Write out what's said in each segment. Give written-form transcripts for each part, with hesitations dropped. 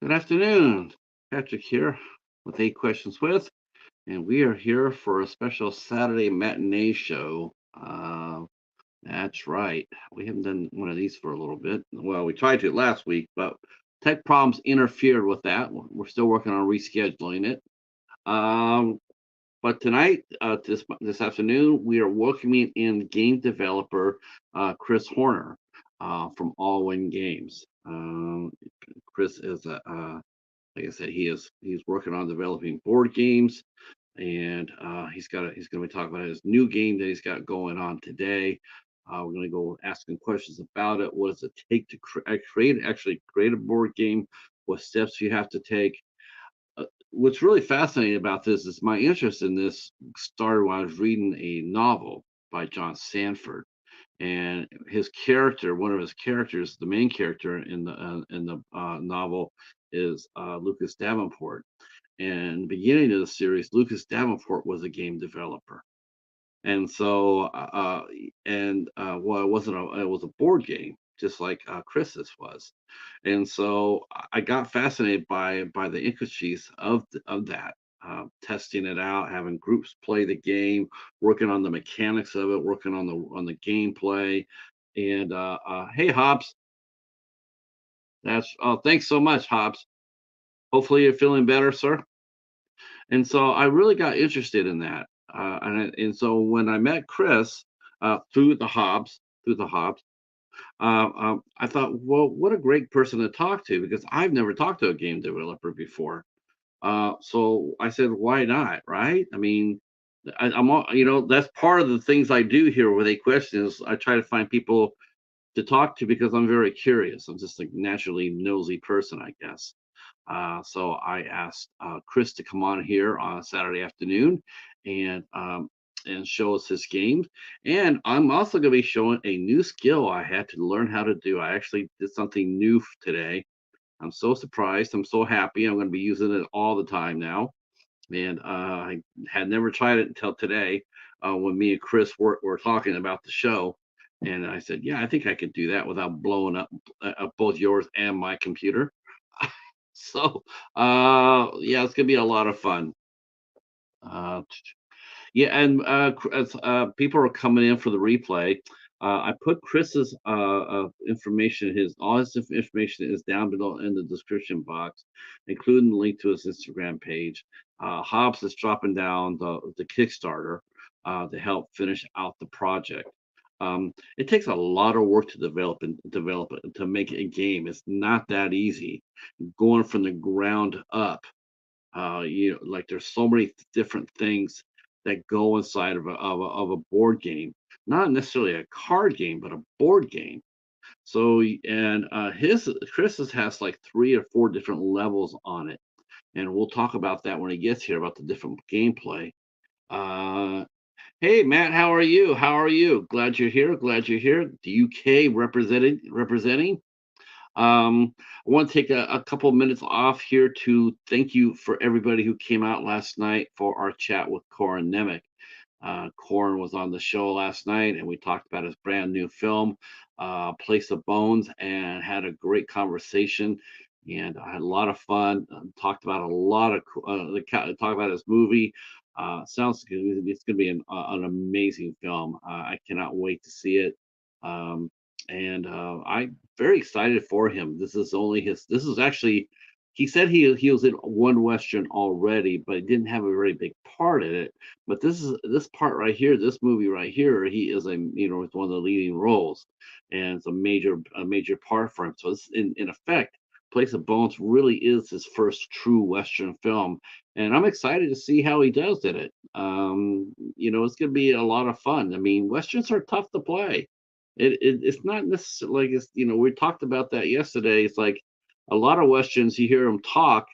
Good afternoon. Patrick here with 8 Questions With, and we are here for a special Saturday matinee show. That's right. We haven't done one of these for a little bit. Well, we tried to last week, but tech problems interfered with that. We're still working on rescheduling it. Um, but tonight, this afternoon, we are welcoming in game developer Chris Hoerner from Alwin Games. Chris is a like I said, he's working on developing board games, and he's going to be talking about his new game that he's got going on today. We're going to go asking questions about it. What does it take to create a board game? What steps you have to take? What's really fascinating about this is my interest in this started when I was reading a novel by John Sanford, and his character, one of his characters, the main character in the novel, is Lucas Davenport. And beginning of the series, Lucas Davenport was a game developer, and so well, it was a board game, just like Chris's was, and so I got fascinated by the intricacies of that. Testing it out, having groups play the game, working on the mechanics of it, working on the gameplay, and hey Hobbs, that's thanks so much Hobbs. Hopefully you're feeling better, sir. And so I really got interested in that. And so when I met Chris through the Hobbs, I thought, well, what a great person to talk to because I've never talked to a game developer before. So I said, why not? Right? I mean, that's part of the things I do here with a question is I try to find people to talk to because I'm very curious. I'm just a naturally nosy person, I guess. So I asked Chris to come on here on a Saturday afternoon and show us his games. And I'm also going to be showing a new skill I had to learn how to do. I actually did something new today. I'm so surprised. I'm so happy. I'm going to be using it all the time now. And I had never tried it until today when me and Chris were talking about the show. And I said, yeah, I think I could do that without blowing up both yours and my computer. So, yeah, it's gonna be a lot of fun. Uh, yeah, and as people are coming in for the replay, I put Chris's information, his all his information is down below in the description box, including the link to his Instagram page. Hobbs is dropping down the Kickstarter to help finish out the project. It takes a lot of work to develop it to make a game. It's not that easy going from the ground up. Like there's so many different things that go inside of a board game, not necessarily a card game, but a board game. So and his Chris's has like 3 or 4 different levels on it, and we'll talk about that when he gets here about the different gameplay. Uh, hey Matt, how are you? How are you? Glad you're here. Glad you're here. The UK representing. I want to take a couple minutes off here to thank you for everybody who came out last night for our chat with Corin Nemec. Corin was on the show last night, and we talked about his brand new film, Place of Bones, and had a great conversation. And I had a lot of fun. Talked about a lot of talked about his movie. Sounds good. It's going to be an amazing film. I cannot wait to see it. Um, and I'm very excited for him. This is only his. This is actually. He said he was in one western already, but he didn't have a very big part in it. But this part right here, this movie right here, he is it's one of the leading roles, and it's a major part for him. So it's in effect, Place of Bones really is his first true western film, and I'm excited to see how he does in it. It's going to be a lot of fun. I mean, westerns are tough to play. It's not necessarily like we talked about that yesterday. It's like a lot of westerns you hear them talk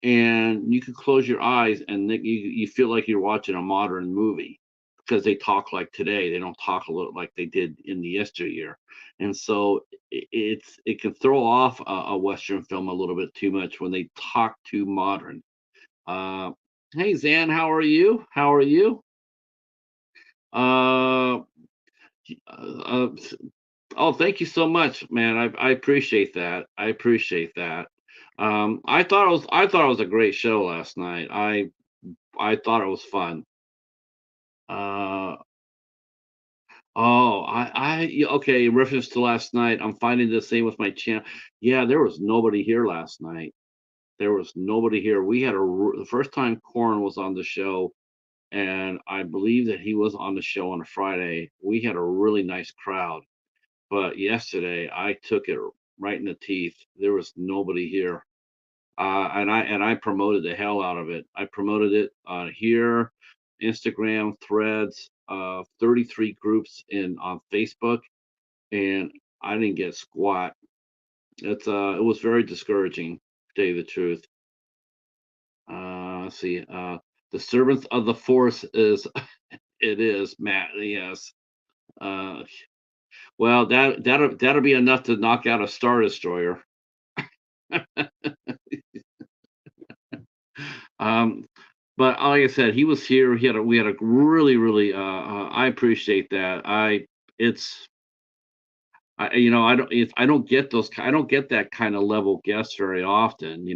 and you can close your eyes and then you feel like you're watching a modern movie because they talk like today. They don't talk a little like they did in the yesteryear, and so it can throw off a western film a little bit too much when they talk too modern. uh hey Zan, how are you? How are you? uh, uh Oh, thank you so much, man. I appreciate that. I appreciate that. I thought it was a great show last night. I thought it was fun. Uh, oh, yeah, okay. In reference to last night, I'm finding the same with my channel. Yeah, there was nobody here last night. There was nobody here. We had the first time Corn was on the show, and I believe that he was on the show on a Friday. We had a really nice crowd, but yesterday I took it right in the teeth. There was nobody here. And I promoted the hell out of it. I promoted it here, Instagram, Threads, 33 groups in on Facebook, and I didn't get squat. It was very discouraging, to tell you the truth. Let's see. The servants of the force is it is Matt. Yes. Uh, well, that'll be enough to knock out a Star Destroyer. Um, but like I said, he was here. We had a really, really. I appreciate that. It's, I don't get I don't get that kind of level guests very often.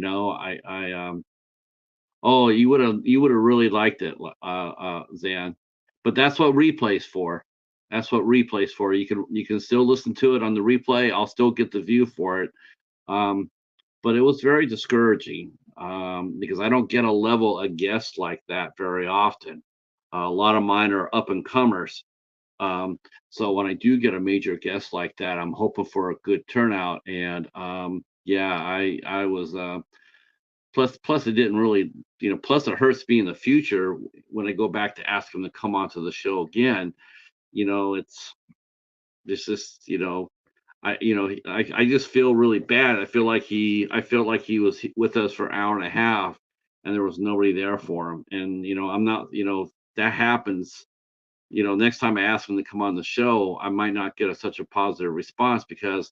Oh, you would have really liked it, Zan. But that's what replay's for. That's what replay's for. You can still listen to it on the replay. I'll still get the view for it. Um, but it was very discouraging because I don't get a level of guest like that very often. A lot of mine are up and comers. Um, so when I do get a major guest like that, I'm hoping for a good turnout. And yeah, I was plus it didn't really, plus it hurts me in the future when I go back to ask him to come onto the show again. It's just I just feel really bad. I felt like he was with us for an hour and a half, and there was nobody there for him. And I'm not, that happens. Next time I ask him to come on the show, I might not get such a positive response because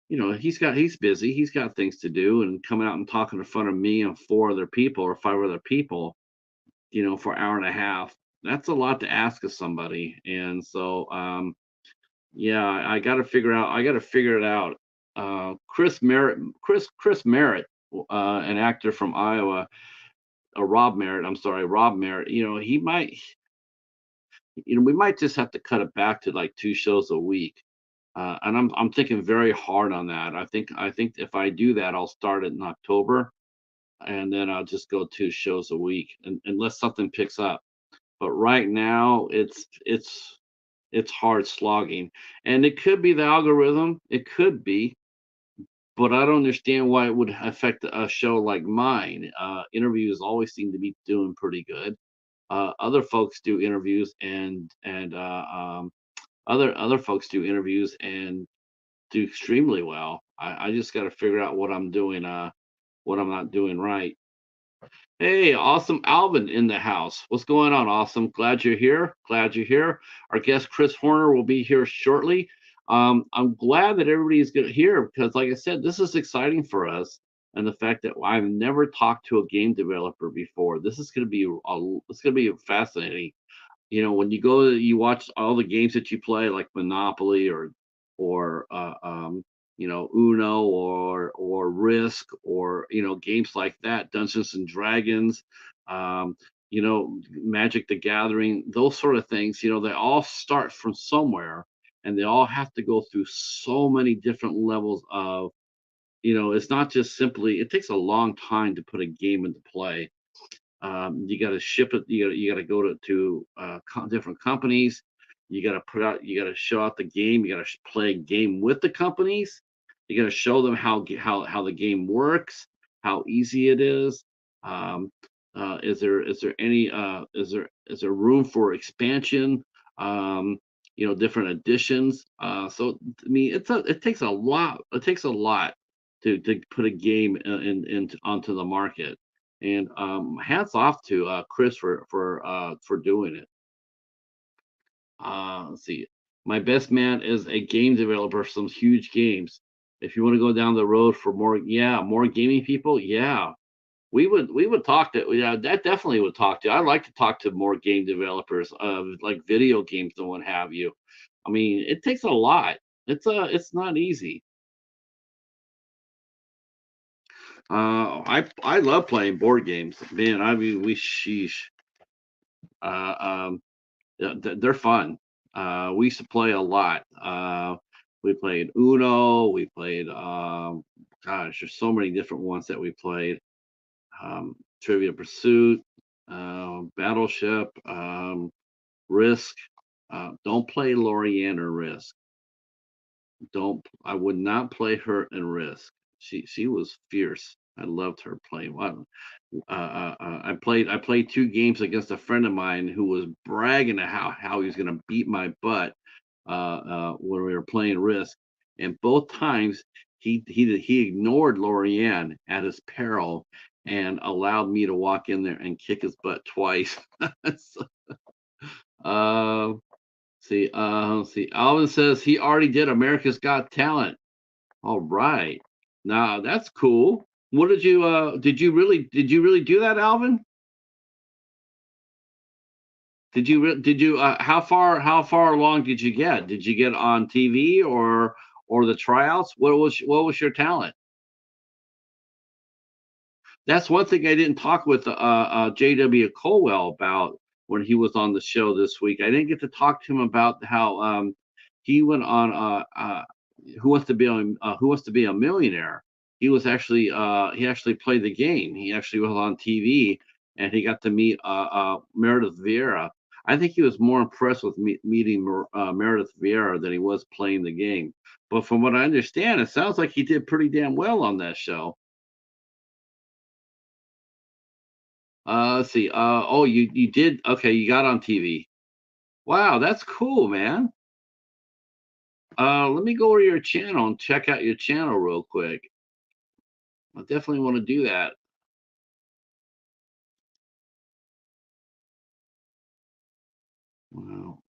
he's busy, he's got things to do, and coming out and talking in front of me and four other people or five other people, for an hour and a half. That's a lot to ask of somebody. And so yeah, I got to figure it out. Chris Merritt, an actor from Iowa, Rob Merritt. I'm sorry, Rob Merritt. We might just have to cut it back to like two shows a week. And I'm thinking very hard on that. I think if I do that, I'll start it in October, and then I'll just go two shows a week, unless something picks up. But right now, it's hard slogging, and it could be the algorithm. It could be, but I don't understand why it would affect a show like mine. Interviews always seem to be doing pretty good. Other folks do interviews and other folks do interviews and do extremely well. I just got to figure out what I'm doing, what I'm not doing right. Hey, awesome Alvin in the house. What's going on, awesome? Glad you're here. Glad you're here. Our guest Chris Hoerner will be here shortly. I'm glad that everybody's going to hear because, like I said, this is exciting for us, and the fact that I've never talked to a game developer before. This is going to be it's going to be fascinating. When you watch all the games that you play, like Monopoly or Uno or Risk or games like that, Dungeons and Dragons, Magic the Gathering, those sort of things. They all start from somewhere, and they all have to go through so many different levels of. It's not just simply. It takes a long time to put a game into play. You got to ship it. You got to go to different companies. You got to show out the game. You got to play a game with the companies. You got to show them how the game works, how easy it is. Um, is there room for expansion? Um, different additions. So I mean, it takes a lot. It takes a lot to put a game onto the market. And hats off to Chris for doing it. Let's see. My best man is a game developer for some huge games. If you want to go down the road for more gaming people, yeah, we would talk to, yeah, that definitely would talk to. I'd like to talk to more game developers of like video games and what have you. I mean, it takes a lot. It's not easy. I love playing board games. Man, I mean, we sheesh. Uh, um, they're fun. We used to play a lot. We played Uno. We played, gosh, there's so many different ones that we played. Trivia Pursuit, Battleship, Risk. Don't play Lorianne or Risk. Don't. I would not play her in Risk. She was fierce. I loved her playing. Wow. I played two games against a friend of mine who was bragging to how he was going to beat my butt when we were playing Risk, and both times he ignored Lorianne at his peril and allowed me to walk in there and kick his butt twice. So, uh, see, Alvin says he already did America's Got Talent. All right, now that's cool. What did you really do that, Alvin? How far along did you get? Did you get on TV or the tryouts? What was your talent? That's one thing I didn't talk with J.W. Colwell about when he was on the show this week. I didn't get to talk to him about how he went on Who Wants to Be a Millionaire. He actually played the game. He actually was on TV and he got to meet Meredith Vieira. I think he was more impressed with meeting Meredith Vieira than he was playing the game. But from what I understand, it sounds like he did pretty damn well on that show. Let's see. Oh, you did. Okay, you got on TV. Wow, that's cool, man. Let me go over to your channel and check out your channel real quick. I definitely want to do that. Wow.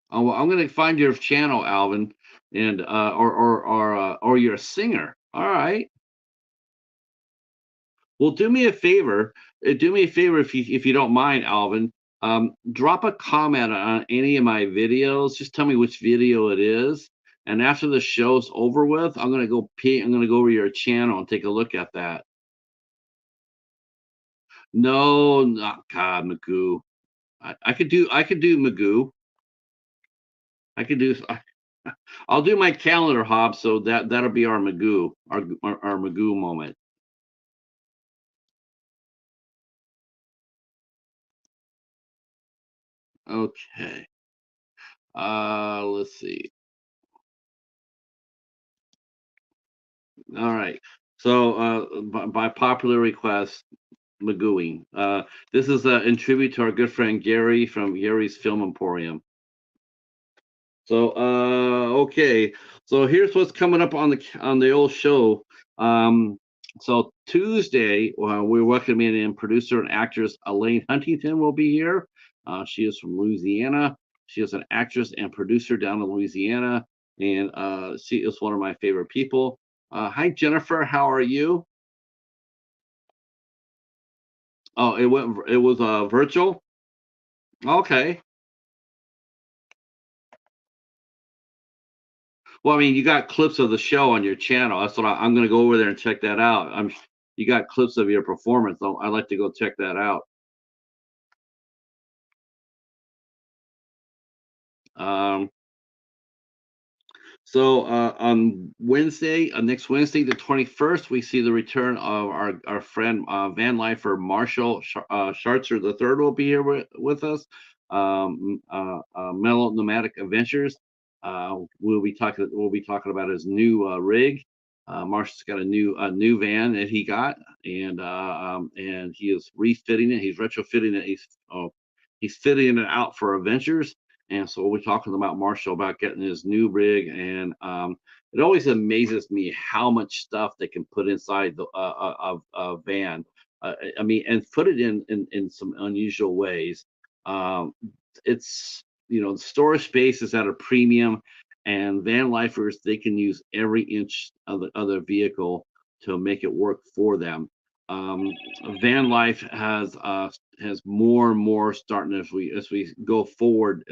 Oh, well, I'm gonna find your channel, Alvin, and or you're a singer. All right. Well, do me a favor if you don't mind, Alvin. Drop a comment on any of my videos. Just tell me which video it is, and after the show's over with, I'm gonna go over your channel and take a look at that. No, not God, Magoo. I could do Magoo. I could do. I'll do my calendar hop, so that'll be our Magoo, our Magoo moment. Okay. Let's see. All right. So, by popular request, Magooing. This is in tribute to our good friend Gary from Gary's Film Emporium. So, okay. So here's what's coming up on the old show. Um, so Tuesday, we're welcoming in producer and actress Elaine Huntington will be here. She is from Louisiana. She is an actress and producer down in Louisiana, and she is one of my favorite people. Hi, Jennifer. How are you? Oh, it was virtual. Okay. Well, I mean, you got clips of the show on your channel. That's what I'm going to go over there and check that out. You got clips of your performance. I'd like to go check that out. Um, so on Wednesday, next Wednesday, the 21st, we see the return of our friend Van Lifer Marshall Schartzer the third will be here with us. Mellow Nomadic Adventures. We'll be talking about his new rig. Marshall's got a new van that he got, and he is refitting it. He's retrofitting it. He's fitting it out for adventures. And so we're talking about Marshall about getting his new rig, and it always amazes me how much stuff they can put inside of a van. I mean, and put it in some unusual ways. Um, it's the storage space is at a premium, and van lifers they can use every inch of the other vehicle to make it work for them. Um, Van life has more and more starting as we go forward.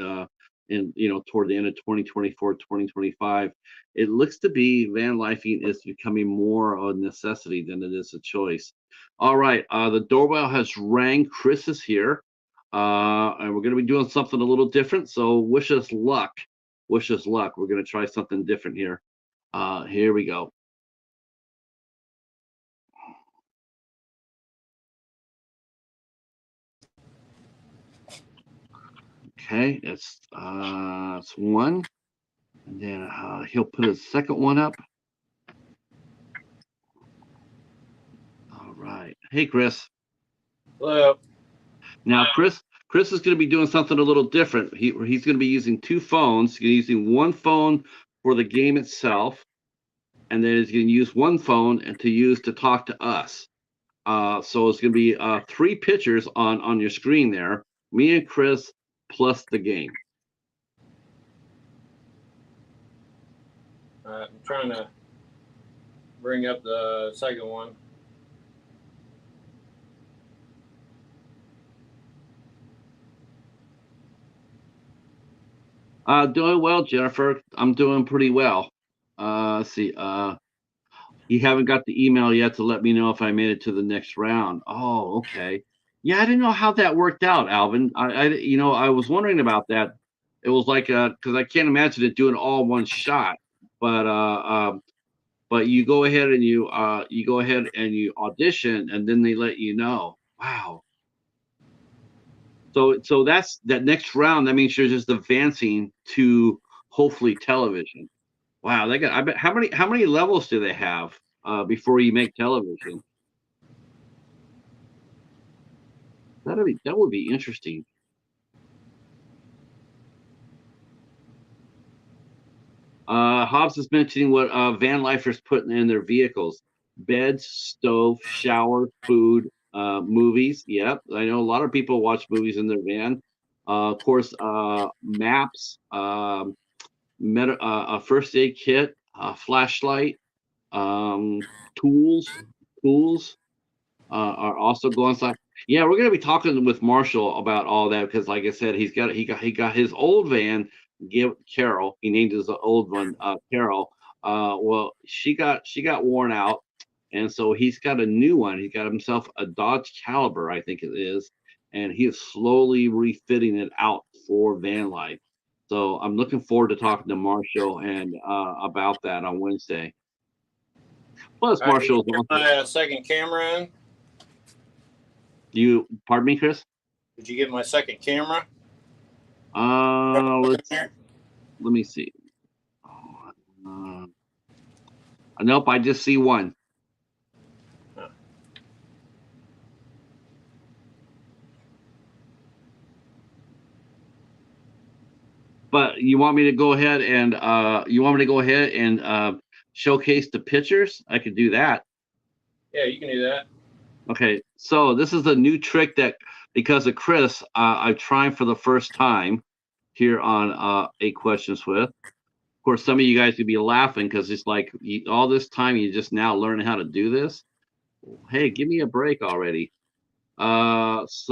in toward the end of 2024, 2025. It looks to be van lifing is becoming more a necessity than it is a choice. All right, the doorbell has rang. Chris is here, and we're going to be doing something a little different. So wish us luck. Wish us luck. We're going to try something different here. Here we go. Okay, it's one, and then he'll put his second one up. All right. Hey, Chris. Hello. Now, Chris is going to be doing something a little different. He's going to be using two phones. He's using one phone for the game itself, and then he's going to use one phone and to talk to us. So it's going to be three pictures on your screen there. Me and Chris plus the game. I'm trying to bring up the second one. Doing well, Jennifer. I'm doing pretty well. Let's see. You haven't got the email yet to let me know if I made it to the next round. Oh, okay. Yeah, I didn't know how that worked out, Alvin. I was wondering about that. It was like because I can't imagine it doing all one shot. But but you go ahead and you audition, and then they let you know. Wow. So that's that next round. That means you're just advancing to hopefully television. Wow, I bet how many levels do they have before you make television? That would be interesting. Hobbs is mentioning what van lifers put in their vehicles: beds, stove, shower, food, movies. Yep, I know a lot of people watch movies in their van. Of course, maps, a first aid kit, a flashlight, um, tools, tools are also going side. Yeah, we're gonna be talking with Marshall about all that because, like I said, he got his old van. Give Carol. He named his old one Carol. Well, she got worn out, and so he's got a new one. He's got himself a Dodge Caliber, I think it is, and he is slowly refitting it out for van life. So I'm looking forward to talking to Marshall and about that on Wednesday. Plus, Marshall's Did you get my second camera in? Pardon me, Chris? Did you get my second camera? Let me see. Nope, I just see one. Huh. But you want me to go ahead and showcase the pictures? I could do that. Yeah, you can do that. Okay, so this is a new trick that because of Chris, I'm trying for the first time here on 8 Questions With. Of course, some of you guys could be laughing because it's like all this time you just now learning how to do this. Hey, give me a break already. Let's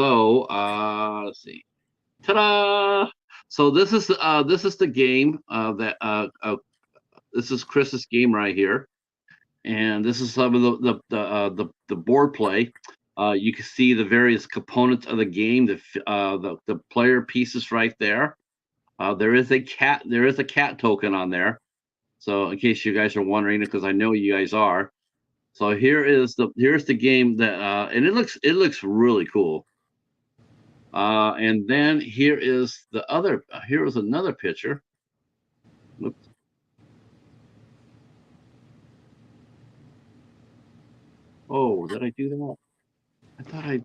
see. Ta-da! So this is the game this is Chris's game right here, and this is some of the board play. You can see the various components of the game, the player pieces right there. There is a cat token on there. So in case you guys are wondering, because I know you guys are. So here's the game that and it looks really cool. And then here is another picture. Oops. Oh, did I do that? I thought I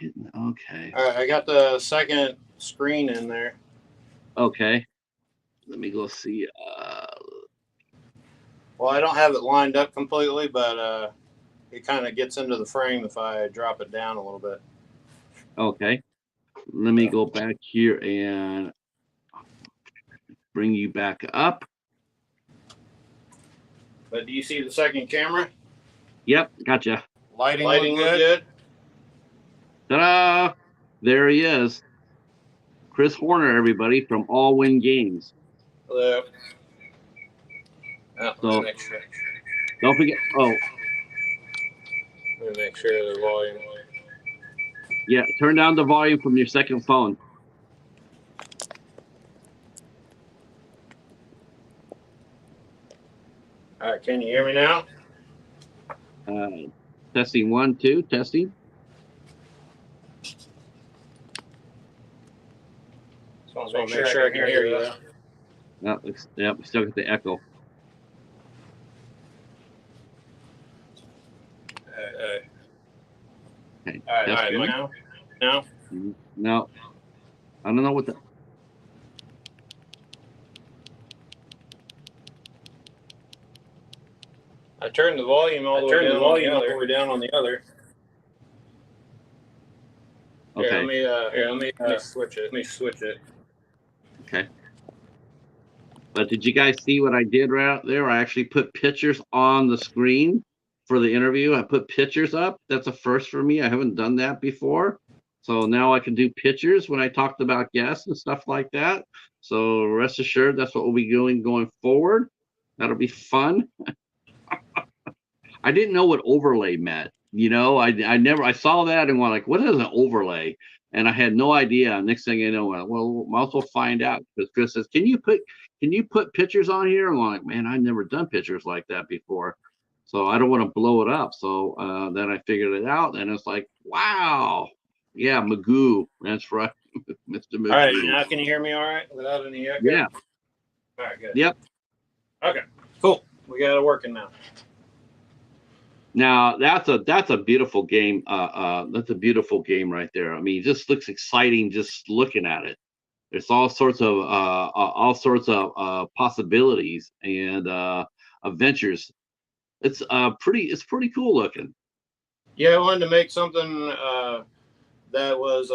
didn't. Okay. All right, I got the second screen in there. Okay. Let me go see. Well, I don't have it lined up completely, but it kind of gets into the frame if I drop it down a little bit. Okay. Let me go back here and bring you back up. But do you see the second camera? Yep, gotcha. Lighting look good? Ta-da! There he is. Chris Hoerner, everybody, from Alwin Games. Hello. Oh, let So me make sure. don't forget. Oh, Let me make sure the volume. yeah, turn down the volume from your second phone. All right, can you hear me now? Testing 1, 2, testing. Just want to make sure I can hear you. Yep, still got the echo. Okay, All right, testing. now? Now? No, I don't know what the. I turned the volume all the way down on the other. Okay. Here, let me switch it. Okay. But did you guys see what I did right out there? I actually put pictures on the screen for the interview. I put pictures up. That's a first for me. I haven't done that before. So now I can do pictures when I talked about guests and stuff like that. So rest assured, that's what we'll be doing going forward. That'll be fun. I didn't know what overlay meant. I saw that and went like, what is an overlay? And I had no idea. Next thing I know, well, might as well find out, because Chris says, can you put pictures on here? I'm like, man, I've never done pictures like that before. So I don't want to blow it up. So then I figured it out, and it's like, wow. Yeah, Magoo. That's right. Mr. Magoo. All right, now can you hear me all right without any echo? Yeah. All right, good. Yep. Okay, cool. We got it working now. Now that's a beautiful game. That's a beautiful game right there. I mean, it just looks exciting just looking at it. There's all sorts of possibilities and adventures. It's pretty cool looking. Yeah, I wanted to make something that was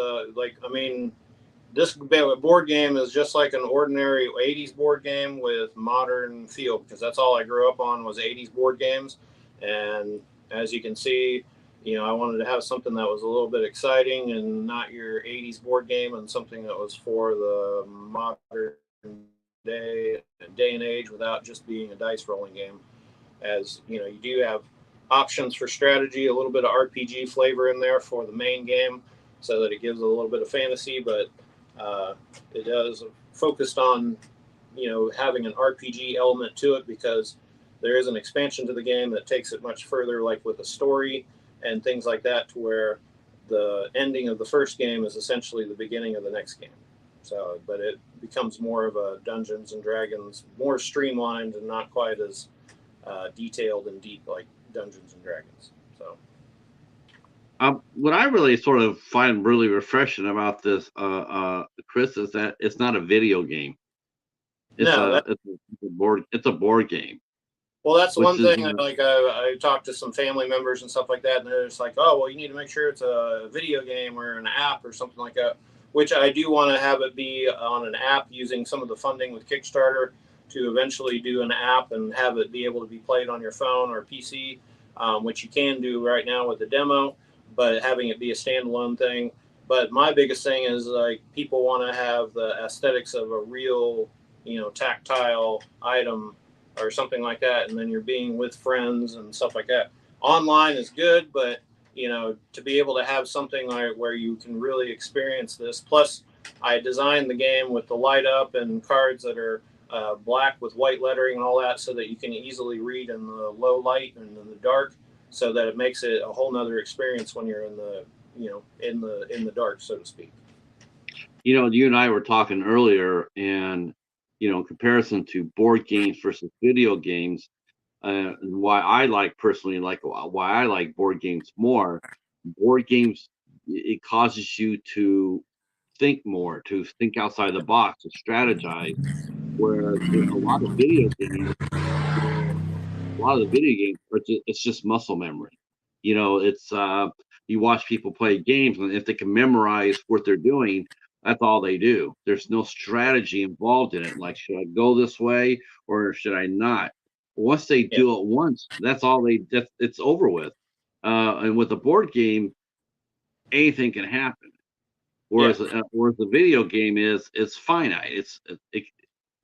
this board game is just like an ordinary 80s board game with modern feel, because that's all I grew up on was 80s board games. And as you can see, I wanted to have something that was a little bit exciting and not your 80s board game, and something that was for the modern day and age without just being a dice rolling game. As you do have options for strategy, a little bit of RPG flavor in there for the main game, so that it gives a little bit of fantasy, but it does focused on having an RPG element to it, because there is an expansion to the game that takes it much further, like with a story and things like that, to where the ending of the first game is essentially the beginning of the next game. So, but it becomes more of a Dungeons and Dragons, more streamlined and not quite as detailed and deep like Dungeons and Dragons. So, What I really sort of find really refreshing about this, Chris, is that it's not a video game. It's no, a board game. well, that's Which one is thing. I talked to some family members and stuff like that, and they're just like, "Oh, well, you need to make sure it's a video game or an app or something like that." Which I do want to have it be on an app, using some of the funding with Kickstarter to eventually do an app and have it be able to be played on your phone or PC, which you can do right now with the demo, but having it be a standalone thing. But my biggest thing is, like, people want to have the aesthetics of a real, tactile item or something like that, and then you're being with friends and stuff like that. Online is good, but to be able to have something like where you can really experience this. Plus, I designed the game with the light up and cards that are black with white lettering and all that, so that you can easily read in the low light and in the dark, so that it makes it a whole nother experience when you're in the in the dark, so to speak. You and I were talking earlier, and in comparison to board games versus video games, why I like personally like why I like board games more. Board games, it causes you to think more, to think outside the box, to strategize. Whereas a lot of video games, a lot of the video games are it's just muscle memory. It's you watch people play games, and if they can memorize what they're doing, that's all they do. There's no strategy involved in it. Like, should I go this way or should I not? Once they Yeah. do it once, that's all it's over with. And with a board game, anything can happen. Yeah, Whereas the video game it's finite.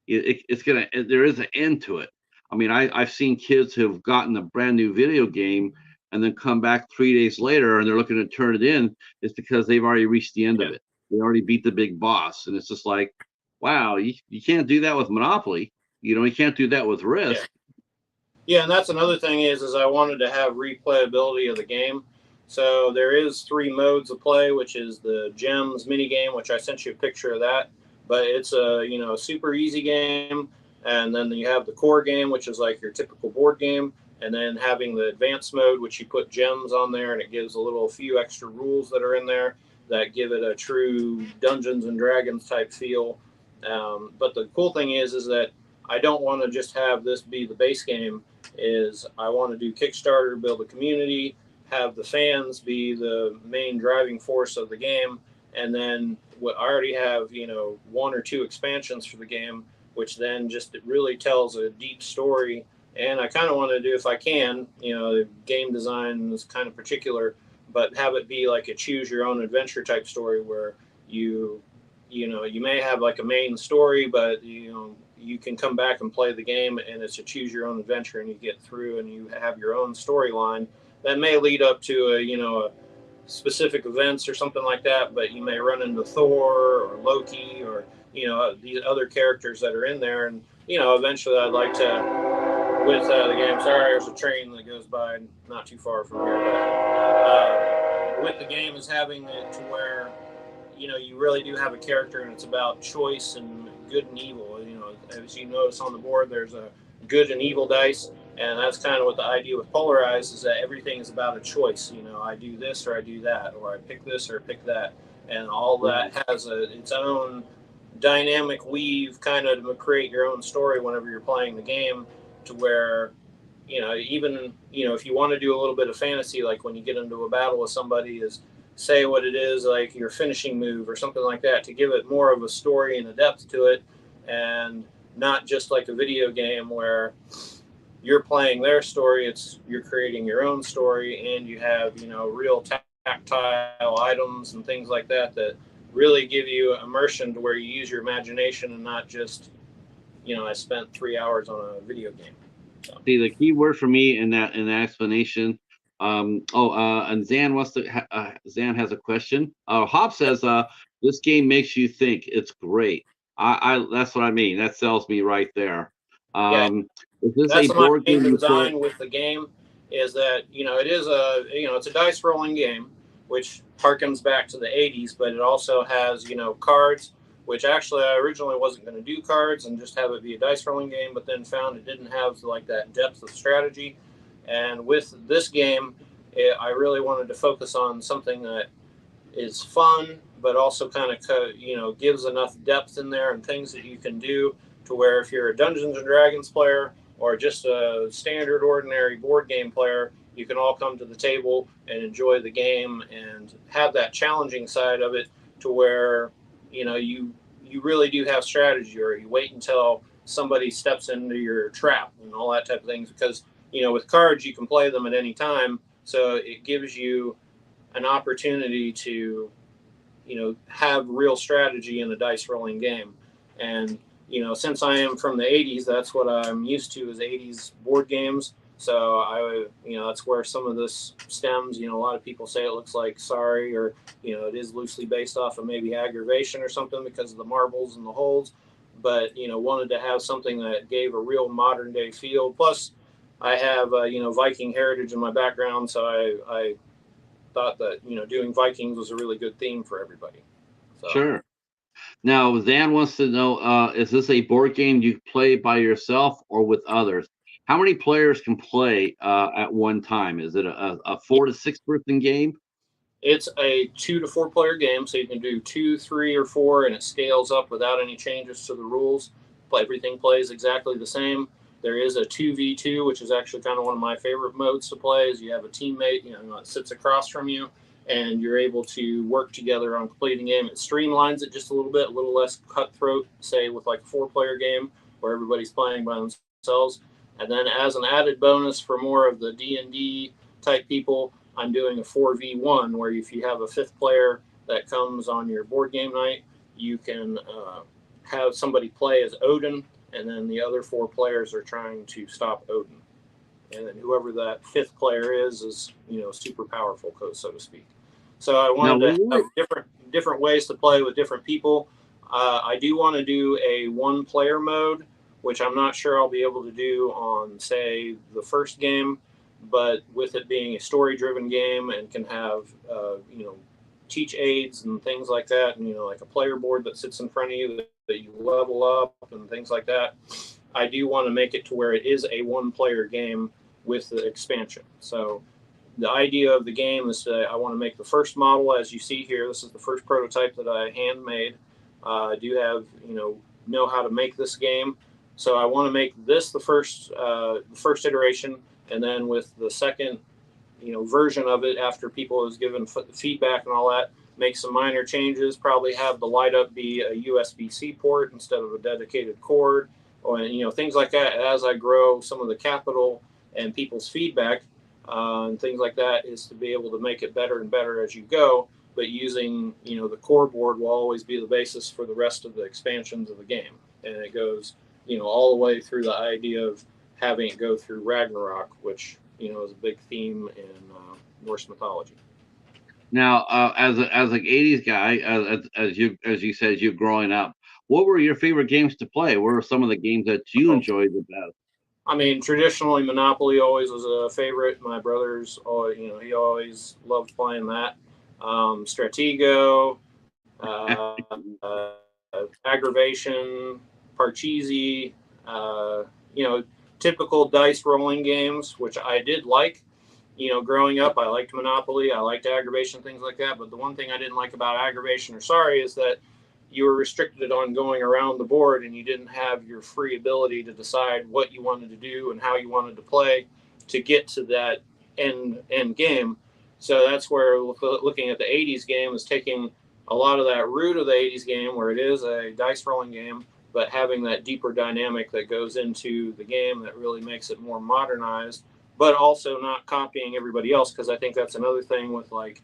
It's gonna there is an end to it. I mean, I've seen kids who've gotten a brand new video game and then come back 3 days later and they're looking to turn it in. It's because they've already reached the end of yeah, it. They already beat the big boss, and it's just like, wow, you can't do that with Monopoly. You can't do that with yeah. Risk. Yeah, and that's another thing is I wanted to have replayability of the game. So there is 3 modes of play, which is the gems mini game, which I sent you a picture of that. But it's a super easy game, and then you have the core game, which is like your typical board game, and then having the advanced mode, which you put gems on there, and it gives a few extra rules that are in there that give it a true Dungeons and Dragons type feel. But the cool thing is that I don't want to just have this be the base game. Is I want to do Kickstarter, build a community, have the fans be the main driving force of the game, and then what I already have, 1 or 2 expansions for the game, which then just it really tells a deep story. And I kind of want to do, if I can, the game design is kind of particular, but have it be like a choose your own adventure type story where you you may have like a main story, but you can come back and play the game, and it's a choose your own adventure, and you get through, and you have your own storyline that may lead up to a specific events or something like that. But you may run into Thor or Loki or these other characters that are in there, and eventually I'd like to with the game. Sorry, there's a train that goes by not too far from here, but with the game is having it to where you really do have a character, and it's about choice and good and evil. As you notice on the board, there's a good and evil dice, and that's kind of what the idea with Polarized is, that everything is about a choice. I do this or I do that, or I pick this or pick that, and all Right. that has its own dynamic weave, kind of to create your own story whenever you're playing the game, to where even if you want to do a little bit of fantasy, like when you get into a battle with somebody, is say what it is, like your finishing move or something like that, to give it more of a story and a depth to it, and not just like a video game where you're playing their story. It's you're creating your own story, and you have real tactile items and things like that really give you immersion to where you use your imagination and not just I spent 3 hours on a video game. So. See, the key word for me in that explanation. And Zan has a question. Hop says, this game makes you think. It's great. I That's what I mean. That sells me right there. Yeah, Um, is this a that's my board main game you play? design with the game, is that it is it's a dice rolling game, which harkens back to the 80s, but it also has cards, which actually I originally wasn't going to do cards and just have it be a dice rolling game, but then found it didn't have like that depth of strategy. And with this game, I really wanted to focus on something that is fun, but also kind of gives enough depth in there and things that you can do to where if you're a Dungeons and Dragons player or just a standard ordinary board game player, you can all come to the table and enjoy the game and have that challenging side of it, to where you really do have strategy, or you wait until somebody steps into your trap and all that type of things, because with cards you can play them at any time, so it gives you an opportunity to have real strategy in a dice rolling game. And since I am from the 80s, that's what I'm used to, is 80s board games. So that's where some of this stems. A lot of people say it looks like Sorry, or it is loosely based off of maybe Aggravation or something because of the marbles and the holes, but wanted to have something that gave a real modern day feel. Plus I have Viking heritage in my background, so I thought that doing Vikings was a really good theme for everybody. So Sure. Now, Zan wants to know, is this a board game you play by yourself or with others? How many players can play at one time? Is it a 4 to 6 person game? it's a 2 to 4 player game, so you can do 2, 3, or 4, and it scales up without any changes to the rules. But everything plays exactly the same. There is a 2v2, which is actually kind of one of my favorite modes to play. Is you have a teammate, that sits across from you, and you're able to work together on completing the game. It streamlines it just a little less cutthroat, say with like a 4 player game where everybody's playing by themselves. And then as an added bonus for more of the D&D type people, I'm doing a 4v1 where if you have a 5th player that comes on your board game night. You can have somebody play as Odin, and then the other 4 players are trying to stop Odin. And then whoever that 5th player is super powerful, so to speak. So I Now, wanted to have different ways to play with different people. I do want to do a 1-player mode, which I'm not sure I'll be able to do on, say, the first game, but with it being a story-driven game and can have teach aids and things like that, and like a player board that sits in front of you that you level up and things like that. I do want to make it to where it is a 1-player game with the expansion. So the idea of the game is that I want to make the first model, as you see here. This is the first prototype that I handmade. I do have know how to make this game, so I want to make this the first iteration, and then with the second version of it, after people has given feedback and all that, make some minor changes. Probably have the light up be a USB-C port instead of a dedicated cord, or things like that. As I grow some of the capital and people's feedback and things like that, is to be able to make it better and better as you go. But using the core board will always be the basis for the rest of the expansions of the game, and it goes all the way through the idea of having it go through Ragnarok, which is a big theme in Norse mythology. now, as an '80s guy, as you said, you growing up, what were your favorite games to play? What were some of the games that you enjoyed the best? I mean, traditionally, Monopoly always was a favorite. My brother's, he always loved playing that. Stratego, uh, uh, Aggravation, Parcheesi, uh, you know, typical dice rolling games, which I did like. Growing up, I liked Monopoly, I liked Aggravation, things like that. But the one thing I didn't like about Aggravation or Sorry is that you were restricted on going around the board, and you didn't have your free ability to decide what you wanted to do and how you wanted to play to get to that end game. So that's where looking at the '80s game is taking a lot of that root of the '80s game, where it is a dice rolling game, but having that deeper dynamic that goes into the game that really makes it more modernized, but also not copying everybody else. Because I think that's another thing with like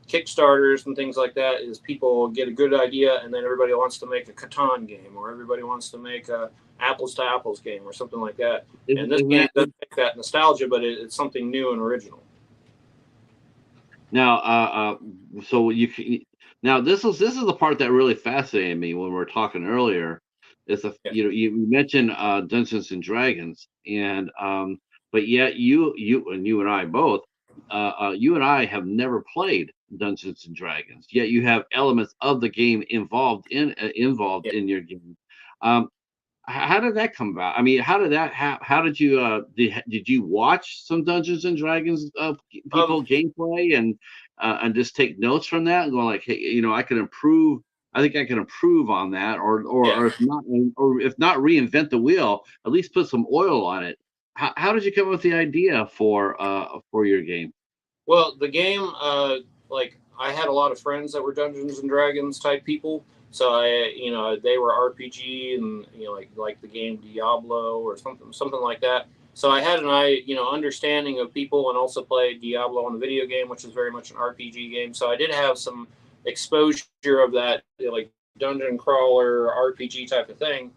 Kickstarters and things like that, is people get a good idea and then everybody wants to make a Catan game, or everybody wants to make a apples to apples game or something like that. And this Isn't game that doesn't make that nostalgia, but it's something new and original. now? So now this is the part that really fascinated me when we were talking earlier. Is the Yeah. you mentioned Dungeons and Dragons, and but yet you and I both, you and I have never played Dungeons and Dragons. Yet you have elements of the game involved Yeah. in your game. Um, how did that come about? I mean, how did you did you watch some Dungeons and Dragons Um, people gameplay and just take notes from that and go like, hey, I can improve. I think I can improve on that, yeah. or if not reinvent the wheel, at least put some oil on it. How did you come up with the idea for your game? Well, the game, like I had a lot of friends that were Dungeons and Dragons type people, so they were RPG and like the game Diablo or something like that. So I had understanding of people, and also played Diablo on the video game, which is very much an RPG game. So I did have some exposure of that, like dungeon crawler RPG type of thing.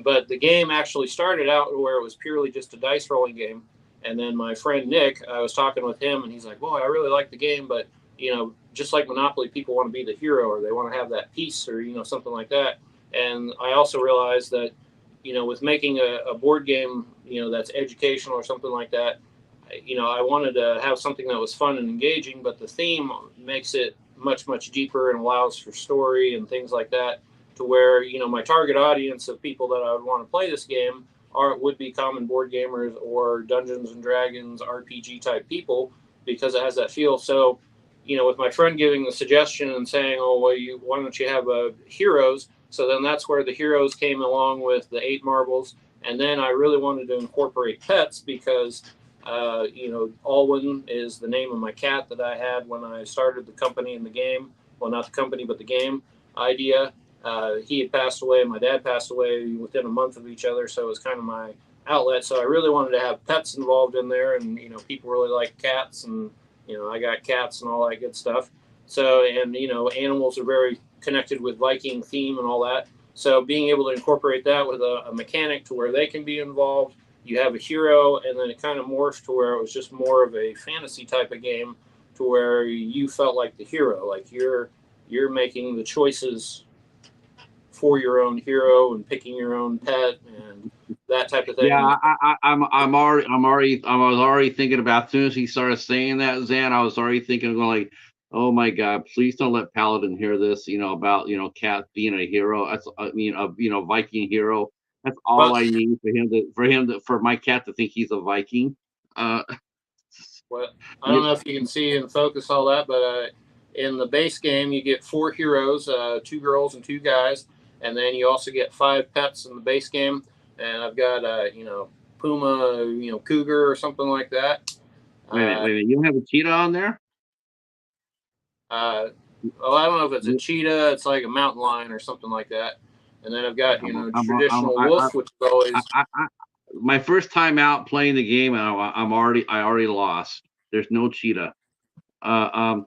But the game actually started out where it was purely just a dice rolling game. And then my friend Nick, I was talking with him, and he's like, "Boy, I really like the game, but just like Monopoly, people want to be the hero, or they want to have that piece, or something like that." And I also realized that, with making a board game, that's educational or something like that, I wanted to have something that was fun and engaging, but the theme makes it much deeper and allows for story and things like that, to where my target audience of people that I would want to play this game would be common board gamers or Dungeons and Dragons RPG type people, because it has that feel. So, with my friend giving the suggestion and saying, "Oh, well, why don't you have heroes?" So then that's where the heroes came along with the 8 marbles, and then I really wanted to incorporate pets because. Alwin is the name of my cat that I had when I started the company in the game. Well, not the company, but the game idea. He had passed away, my dad passed away within a month of each other, so it was kind of my outlet. So I really wanted to have pets involved in there, and people really like cats, and I got cats and all that good stuff. So, and animals are very connected with Viking theme and all that. So, being able to incorporate that with a mechanic to where they can be involved, you have a hero, and then it kind of morphed to where it was just more of a fantasy type of game, to where you felt like the hero, like you're making the choices for your own hero and picking your own pet and that type of Yeah, thing. I was already thinking about, as soon as he started saying that, Zan, I was already thinking, going like, oh my God, please don't let Paladin hear this, about, Cat being a hero. That's, I mean, a, Viking hero. That's Well, all I need for my cat to think he's a Viking. Uh, well, I don't you, know if you can see and focus all that, but in the base game, you get 4 heroes, 2 girls and 2 guys, and then you also get 5 pets in the base game. And I've got puma, cougar or something like that. wait a minute, you don't have a cheetah on there? Uh, well, I don't know if it's a cheetah. It's like a mountain lion or something like that. And then I've got I'm, traditional wolf, which is always I, my first time out playing the game, and I already lost. There's no cheetah. Uh, um,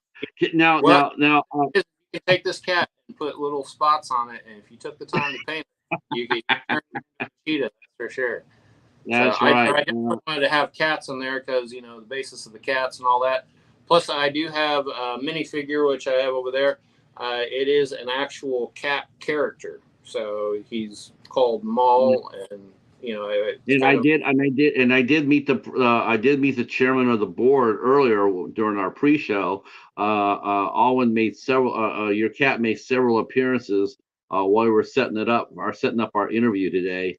well. now. You can take this cat and put little spots on it, and if you took the time to paint it, you could turn it into a cheetah, that's for sure. So That's I right. definitely wanted to have cats in there because the basis of the cats and all that. Plus, I do have a minifigure which I have over there. It is an actual cat character, so he's called Maul, and it's And kind of I did meet the chairman of the board earlier during our pre-show. Alwin made several. Your cat made several appearances while we were setting up our interview today.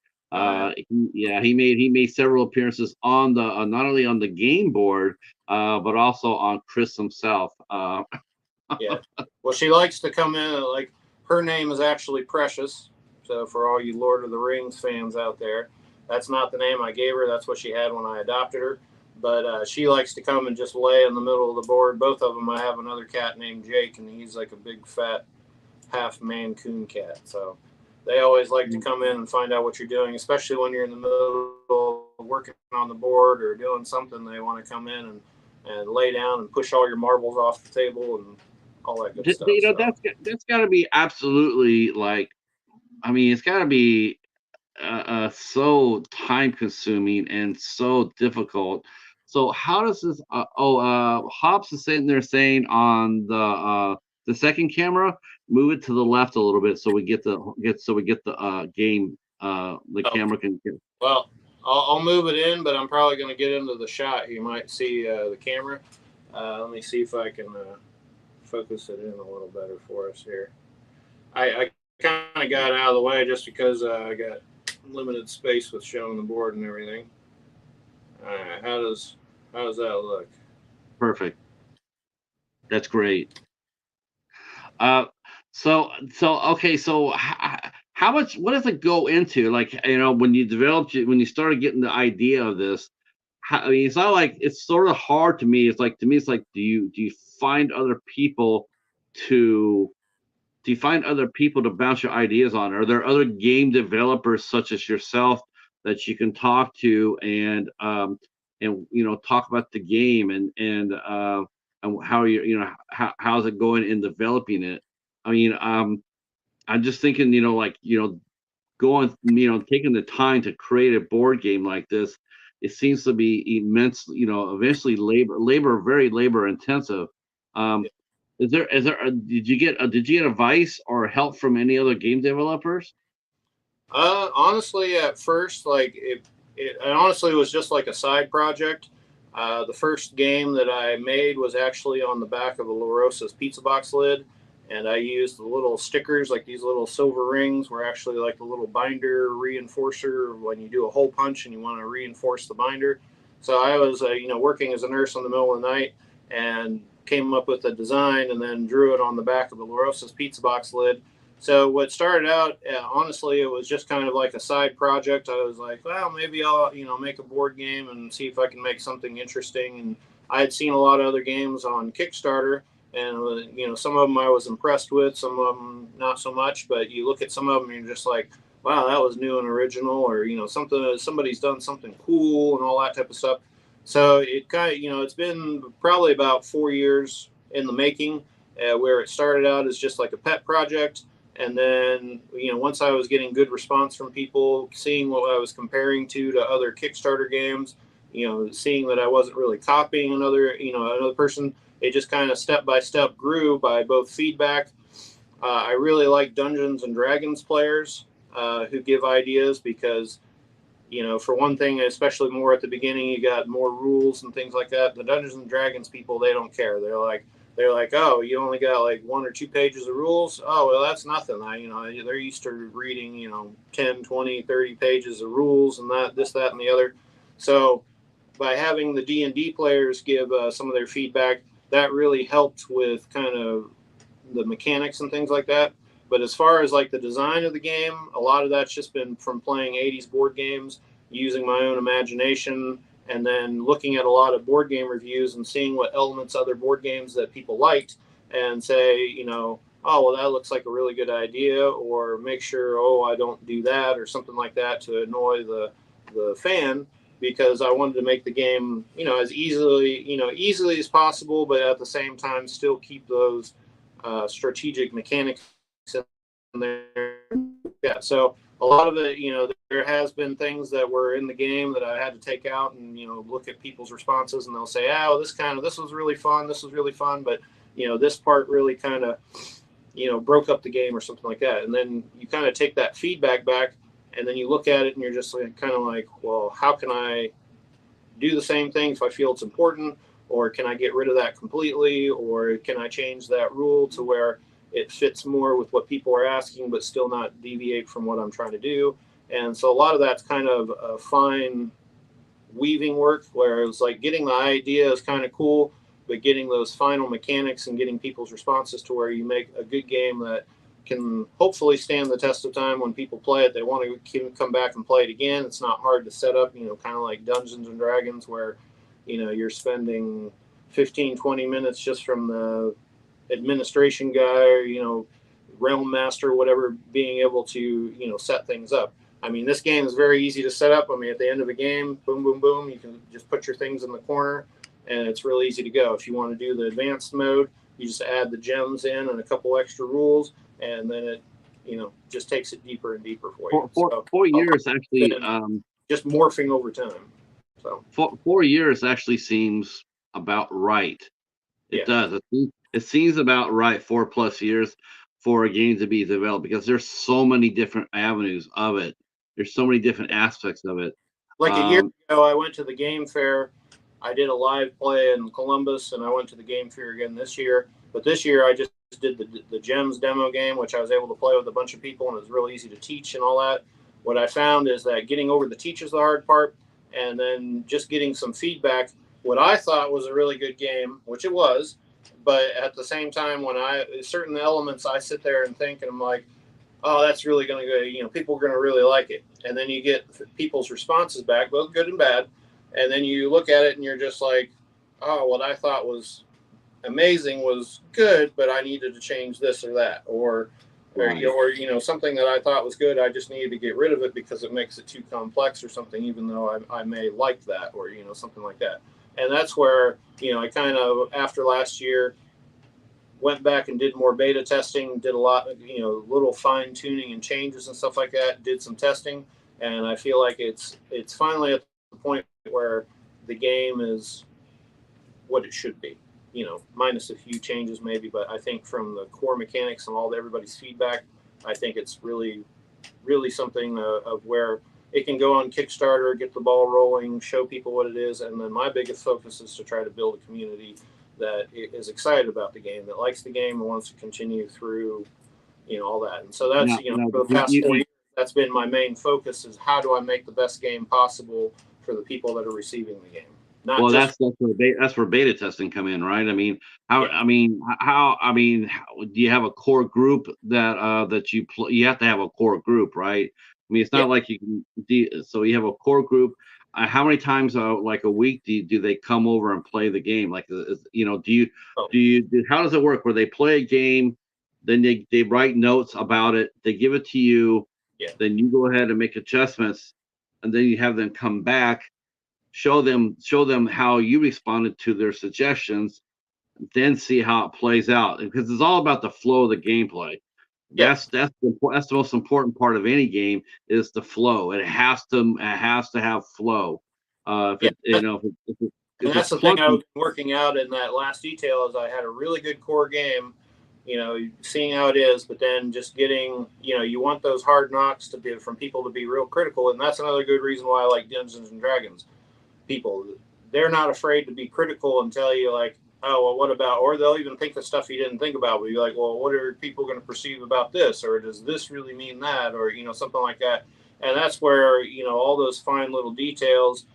He made several appearances on the not only on the game board, but also on Chris himself. yeah. Well, she likes to come in like her name is actually Precious. So for all you Lord of the Rings fans out there, that's not the name I gave her. That's what she had when I adopted her. But she likes to come and just lay in the middle of the board. Both of them. I have another cat named Jake, and he's like a big fat half Mancoon cat. So they always like to come in and find out what you're doing, especially when you're in the middle of working on the board or doing something. They want to come in and lay down and push all your marbles off the table and all that good stuff. So That's got to be absolutely, like, I mean, it's got to be so time consuming and so difficult. So how does this? Hops is sitting there saying on the second camera, move it to the left a little bit so we get the game. The oh, camera can get. well, I'll move it in, but I'm probably going to get into the shot. You might see the camera. Let me see if I can focus it in a little better for us here. I kind of got out of the way just because I got limited space with showing the board and everything. All right, how does that look? Perfect. That's great. Uh, so okay. So how much? What does it go into? Like, when you developed it, when you started getting the idea of this, I mean, it's not like, it's sort of hard to me. It's like, to me, it's like, do you find other people to bounce your ideas on? Are there other game developers such as yourself that you can talk to and talk about the game and how how's it going in developing it? I mean, I'm just thinking, like, going, taking the time to create a board game like this, it seems to be immense, eventually very labor intensive. Um, did you get advice or help from any other game developers? Honestly, at first, like it honestly was just like a side project. The first game that I made was actually on the back of a La Rosa's pizza box lid, and I used the little stickers, like these little silver rings, were actually like the little binder reinforcer when you do a hole punch and you want to reinforce the binder. So I was, working as a nurse in the middle of the night and came up with a design and then drew it on the back of the La Rosa's pizza box lid. So what started out, honestly, it was just kind of like a side project. I was like, well, maybe I'll, make a board game and see if I can make something interesting. And I had seen a lot of other games on Kickstarter, and some of them I was impressed with, some of them not so much. But you look at some of them, and you're just like, wow, that was new and original, or something, somebody's done something cool and all that type of stuff. So it kind of, it's been probably about 4 years in the making, where it started out as just like a pet project. And then, once I was getting good response from people, seeing what I was comparing to other Kickstarter games, seeing that I wasn't really copying another person, it just kind of step by step grew by both feedback. I really like Dungeons and Dragons players who give ideas because, for one thing, especially more at the beginning, you got more rules and things like that. The Dungeons and Dragons people, they don't care. They're like, oh, you only got like 1 or 2 pages of rules. Oh, well, that's nothing. They're used to reading, 10, 20, 30 pages of rules and that, and the other. So by having the D&D players give some of their feedback, that really helped with kind of the mechanics and things like that. But as far as like the design of the game, a lot of that's just been from playing 80s board games, using my own imagination, and then looking at a lot of board game reviews and seeing what elements other board games that people liked and say, oh, well, that looks like a really good idea, or make sure, oh, I don't do that or something like that to annoy the fan, because I wanted to make the game, as easily as possible, but at the same time still keep those strategic mechanics in there. Yeah, so a lot of it, there has been things that were in the game that I had to take out and look at people's responses, and they'll say, "Oh, this was really fun. This was really fun," but this part really kind of broke up the game or something like that. And then you kind of take that feedback back, and then you look at it, and you're just like, kind of like, well, how can I do the same thing if I feel it's important, or can I get rid of that completely, or can I change that rule to where it fits more with what people are asking, but still not deviate from what I'm trying to do. And so a lot of that's kind of a fine weaving work, where it's like getting the idea is kind of cool, but getting those final mechanics and getting people's responses to where you make a good game that can hopefully stand the test of time. When people play it, they want to come back and play it again. It's not hard to set up, kind of like Dungeons and Dragons, where you're spending 15, 20 minutes just from the administration guy or realm master, whatever, being able to set things up. I mean, this game is very easy to set up. I mean, at the end of a game, boom, boom, boom, you can just put your things in the corner, and it's really easy to go. If you want to do the advanced mode, you just add the gems in and a couple extra rules, and then it just takes it deeper and deeper for you. So 4 years actually, just morphing over time. So 4 years actually seems about right. It does. It seems about right, 4+ years for a game to be developed, because there's so many different avenues of it. There's so many different aspects of it. Like a year ago, I went to the game fair. I did a live play in Columbus, and I went to the game fair again this year. But this year, I just did the Gems demo game, which I was able to play with a bunch of people, and it was really easy to teach and all that. What I found is that getting over the teach is the hard part, and then just getting some feedback. What I thought was a really good game, which it was, but at the same time, when certain elements, I sit there and think, and I'm like, oh, that's really going to go, people are going to really like it. And then you get people's responses back, both good and bad. And then you look at it and you're just like, oh, what I thought was amazing was good, but I needed to change this or that. Or something that I thought was good, I just needed to get rid of it because it makes it too complex or something, even though I may like that, or, something like that. And that's where, I kind of, after last year, went back and did more beta testing, did a lot, little fine tuning and changes and stuff like that, did some testing. And I feel like it's finally at the point where the game is what it should be, minus a few changes maybe. But I think from the core mechanics and everybody's feedback, I think it's really, really something of where it can go on Kickstarter, get the ball rolling, show people what it is. And then my biggest focus is to try to build a community that is excited about the game, that likes the game and wants to continue through, all that. And so that's, for the past 4 years, that's been my main focus, is how do I make the best game possible for the people that are receiving the game. That's where beta testing come in, right? I mean, do you have a core group that you you have to have a core group, right? I mean, it's not like you can. So you have a core group. How many times, like a week, do they come over and play the game? Like, how does it work? Where they play a game, then they write notes about it, they give it to you, then you go ahead and make adjustments, and then you have them come back, show them how you responded to their suggestions, then see how it plays out, because it's all about the flow of the gameplay. Yes. That's the most important part of any game is the flow. It has to have flow. If Yeah. it you know And if that's it's the thing I was clunky. working out in that last detail is I had a really good core game, seeing how it is, but then just getting, you want those hard knocks to be from people to be real critical. And that's another good reason why I like Dungeons and Dragons. People, they're not afraid to be critical and tell you like, oh, well, what about, or they'll even think the stuff you didn't think about, but you're like, well, what are people going to perceive about this? Or does this really mean that? Or, something like that. And that's where, all those fine little details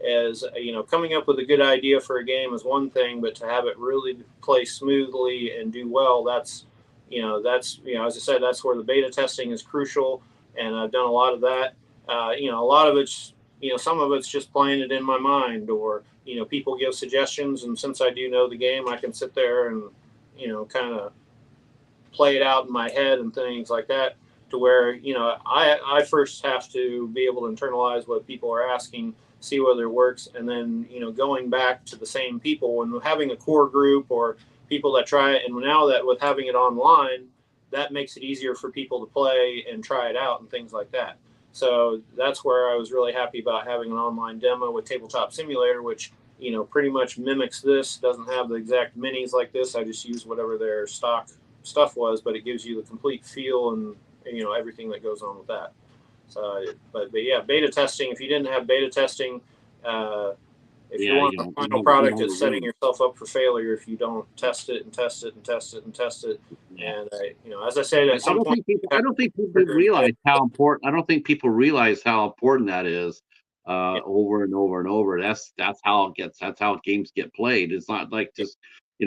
as, coming up with a good idea for a game is one thing, but to have it really play smoothly and do well, as I said, that's where the beta testing is crucial. And I've done a lot of that. A lot of it's, some of it's just playing it in my mind, or, people give suggestions. And since I do know the game, I can sit there and, kind of play it out in my head and things like that, to where, I first have to be able to internalize what people are asking, see whether it works. And then, going back to the same people and having a core group or people that try it. And now that with having it online, that makes it easier for people to play and try it out and things like that. So that's where I was really happy about having an online demo with Tabletop Simulator, which, pretty much mimics this. Doesn't have the exact minis like this. I just use whatever their stock stuff was, but it gives you the complete feel and everything that goes on with that. So, but yeah, beta testing. If you didn't have beta testing, if you Yeah, want you a don't final you product, don't it's setting really. yourself up for failure if you don't test it and test it and test it and test it. Yeah. And as I said, at I some don't point, think people you I have don't to think people trigger and fail. realize how important I don't think people realize how important that is, Yeah, over and over and over. That's how games get played. It's not like yeah. just,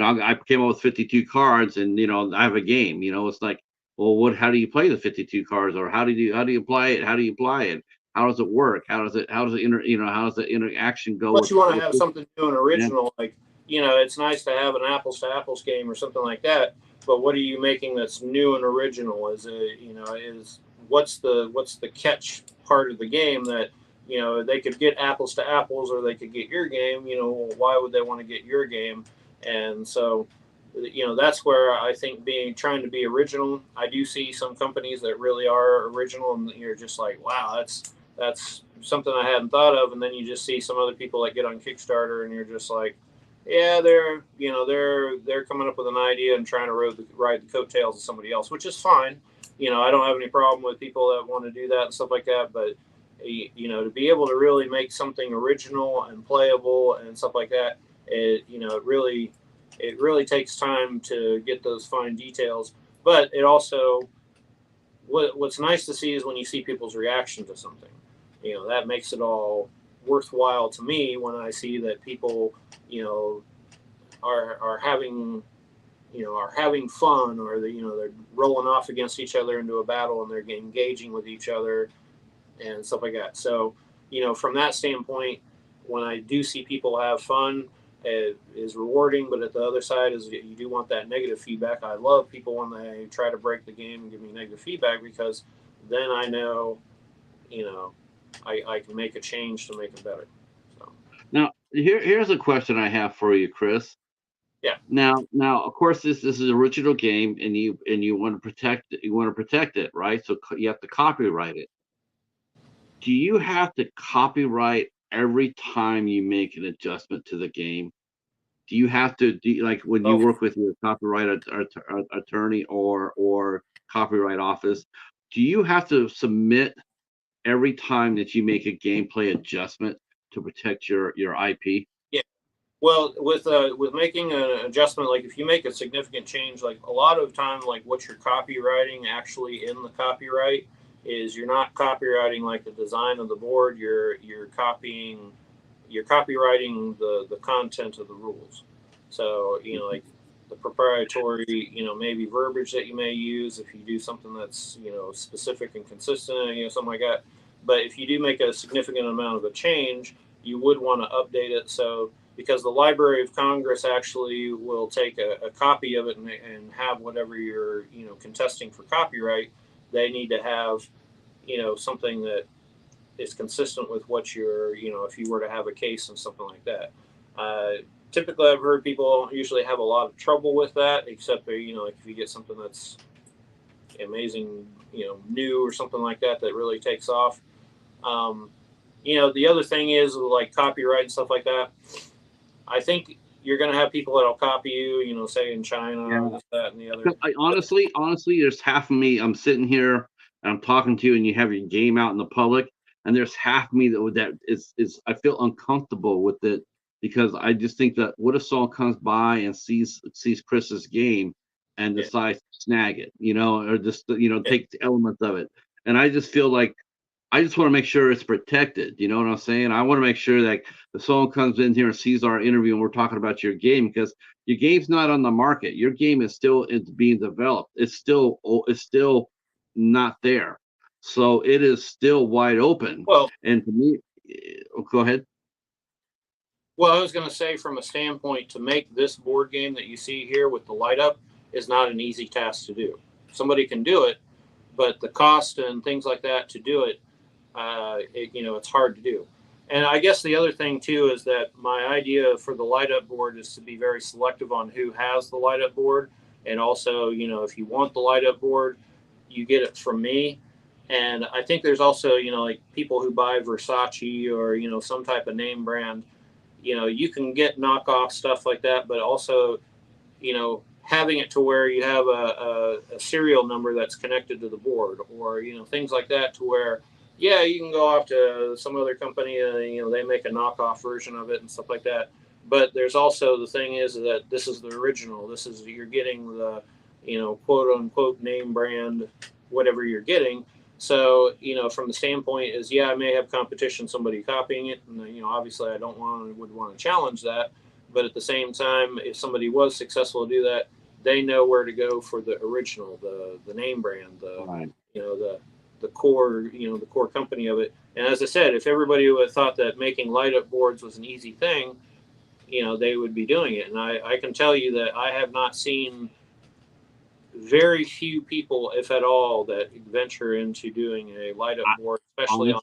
I came up with 52 cards and, I have a game, it's like, well, how do you play the 52 cards, or how do you play it? How do you apply it? How does it work? How does the interaction go Unless with you want to with have this? something new and Yeah. original, like, it's nice to have an apples to apples game or something like that. But what are you making that's new and original? Is what's the catch part of the game that they could get apples to apples, or they could get your game. Why would they want to get your game? And so, that's where I think being trying to be original. I do see some companies that really are original, and you're just like, wow, that's something I hadn't thought of. And then you just see some other people that get on Kickstarter, and you're just like, yeah, they're coming up with an idea and trying to ride the coattails of somebody else, which is fine. I don't have any problem with people that want to do that and stuff like that. But to be able to really make something original and playable and stuff like that, it really takes time to get those fine details. But it also, what's nice to see is when you see people's reaction to something. That makes it all worthwhile to me when I see that people, you know, are having are having fun, or they're rolling off against each other into a battle, and they're engaging with each other and stuff like that. So, from that standpoint, when I do see people have fun, it is rewarding. But at the other side is you do want that negative feedback. I love people when they try to break the game and give me negative feedback, because then I know, you know, I can make a change to make it better. So, Now, here's a question I have for you, Chris. yeah. Now, of course, this is an original game, and you want to protect it, right? So you have to copyright it. Do you have to copyright every time you make an adjustment to the game? Do you have to like when you Oh, work with your copyright attorney or copyright office? Do you have to submit every time that you make a gameplay adjustment to protect your IP? yeah. Well, with making an adjustment, like if you make a significant change, like a lot of time, like what you're copywriting actually in the copyright is you're not copywriting like the design of the board. You're copywriting the content of the rules. So like the proprietary, maybe verbiage that you may use if you do something that's specific and consistent, something like that. But if you do make a significant amount of a change, you would want to update it. So because the Library of Congress actually will take a copy of it and have whatever you're contesting for copyright, they need to have something that is consistent with what you're if you were to have a case and something like that. typically I've heard people don't usually have a lot of trouble with that, except like if you get something that's amazing, new or something like that that really takes off. Um, the other thing is like copyright and stuff like that. I think you're going to have people that'll copy you, say in China, Yeah. this, that, and the other. Because honestly, there's half of me. I'm sitting here and I'm talking to you, and you have your game out in the public, and there's half of me that is I feel uncomfortable with it because I just think that what if someone comes by and sees Chris's game and Yeah, decides to snag it, or just yeah. take the elements of it, and I just feel like I just want to make sure it's protected. You know what I'm saying? I want to make sure that if someone comes in here and sees our interview and we're talking about your game, because your game's not on the market. Your game is still being developed. It's still not there. So it is still wide open. Well, And to me, go ahead. well, I was going to say, from a standpoint, to make this board game that you see here with the light up is not an easy task to do. Somebody can do it, but the cost and things like that to do it, it's hard to do. And I guess the other thing too is that my idea for the light up board is to be very selective on who has the light up board, and also, if you want the light up board, you get it from me. And I think there's also, like people who buy Versace or some type of name brand. You can get knockoff stuff like that, but also, having it to where you have a serial number that's connected to the board, or things like that, to where yeah, you can go off to some other company and they make a knockoff version of it and stuff like that. But there's also the thing is that this is the original. This is you're getting the quote unquote name brand, whatever you're getting. So from the standpoint is, yeah, I may have competition, somebody copying it, and obviously I don't would want to challenge that. But at the same time, if somebody was successful to do that, they know where to go for the original, the name brand, Right. the core, the core company of it. And as I said, if everybody would have thought that making light up boards was an easy thing, they would be doing it. And I can tell you that I have not seen very few people, if at all, that venture into doing a light up I, board, especially on.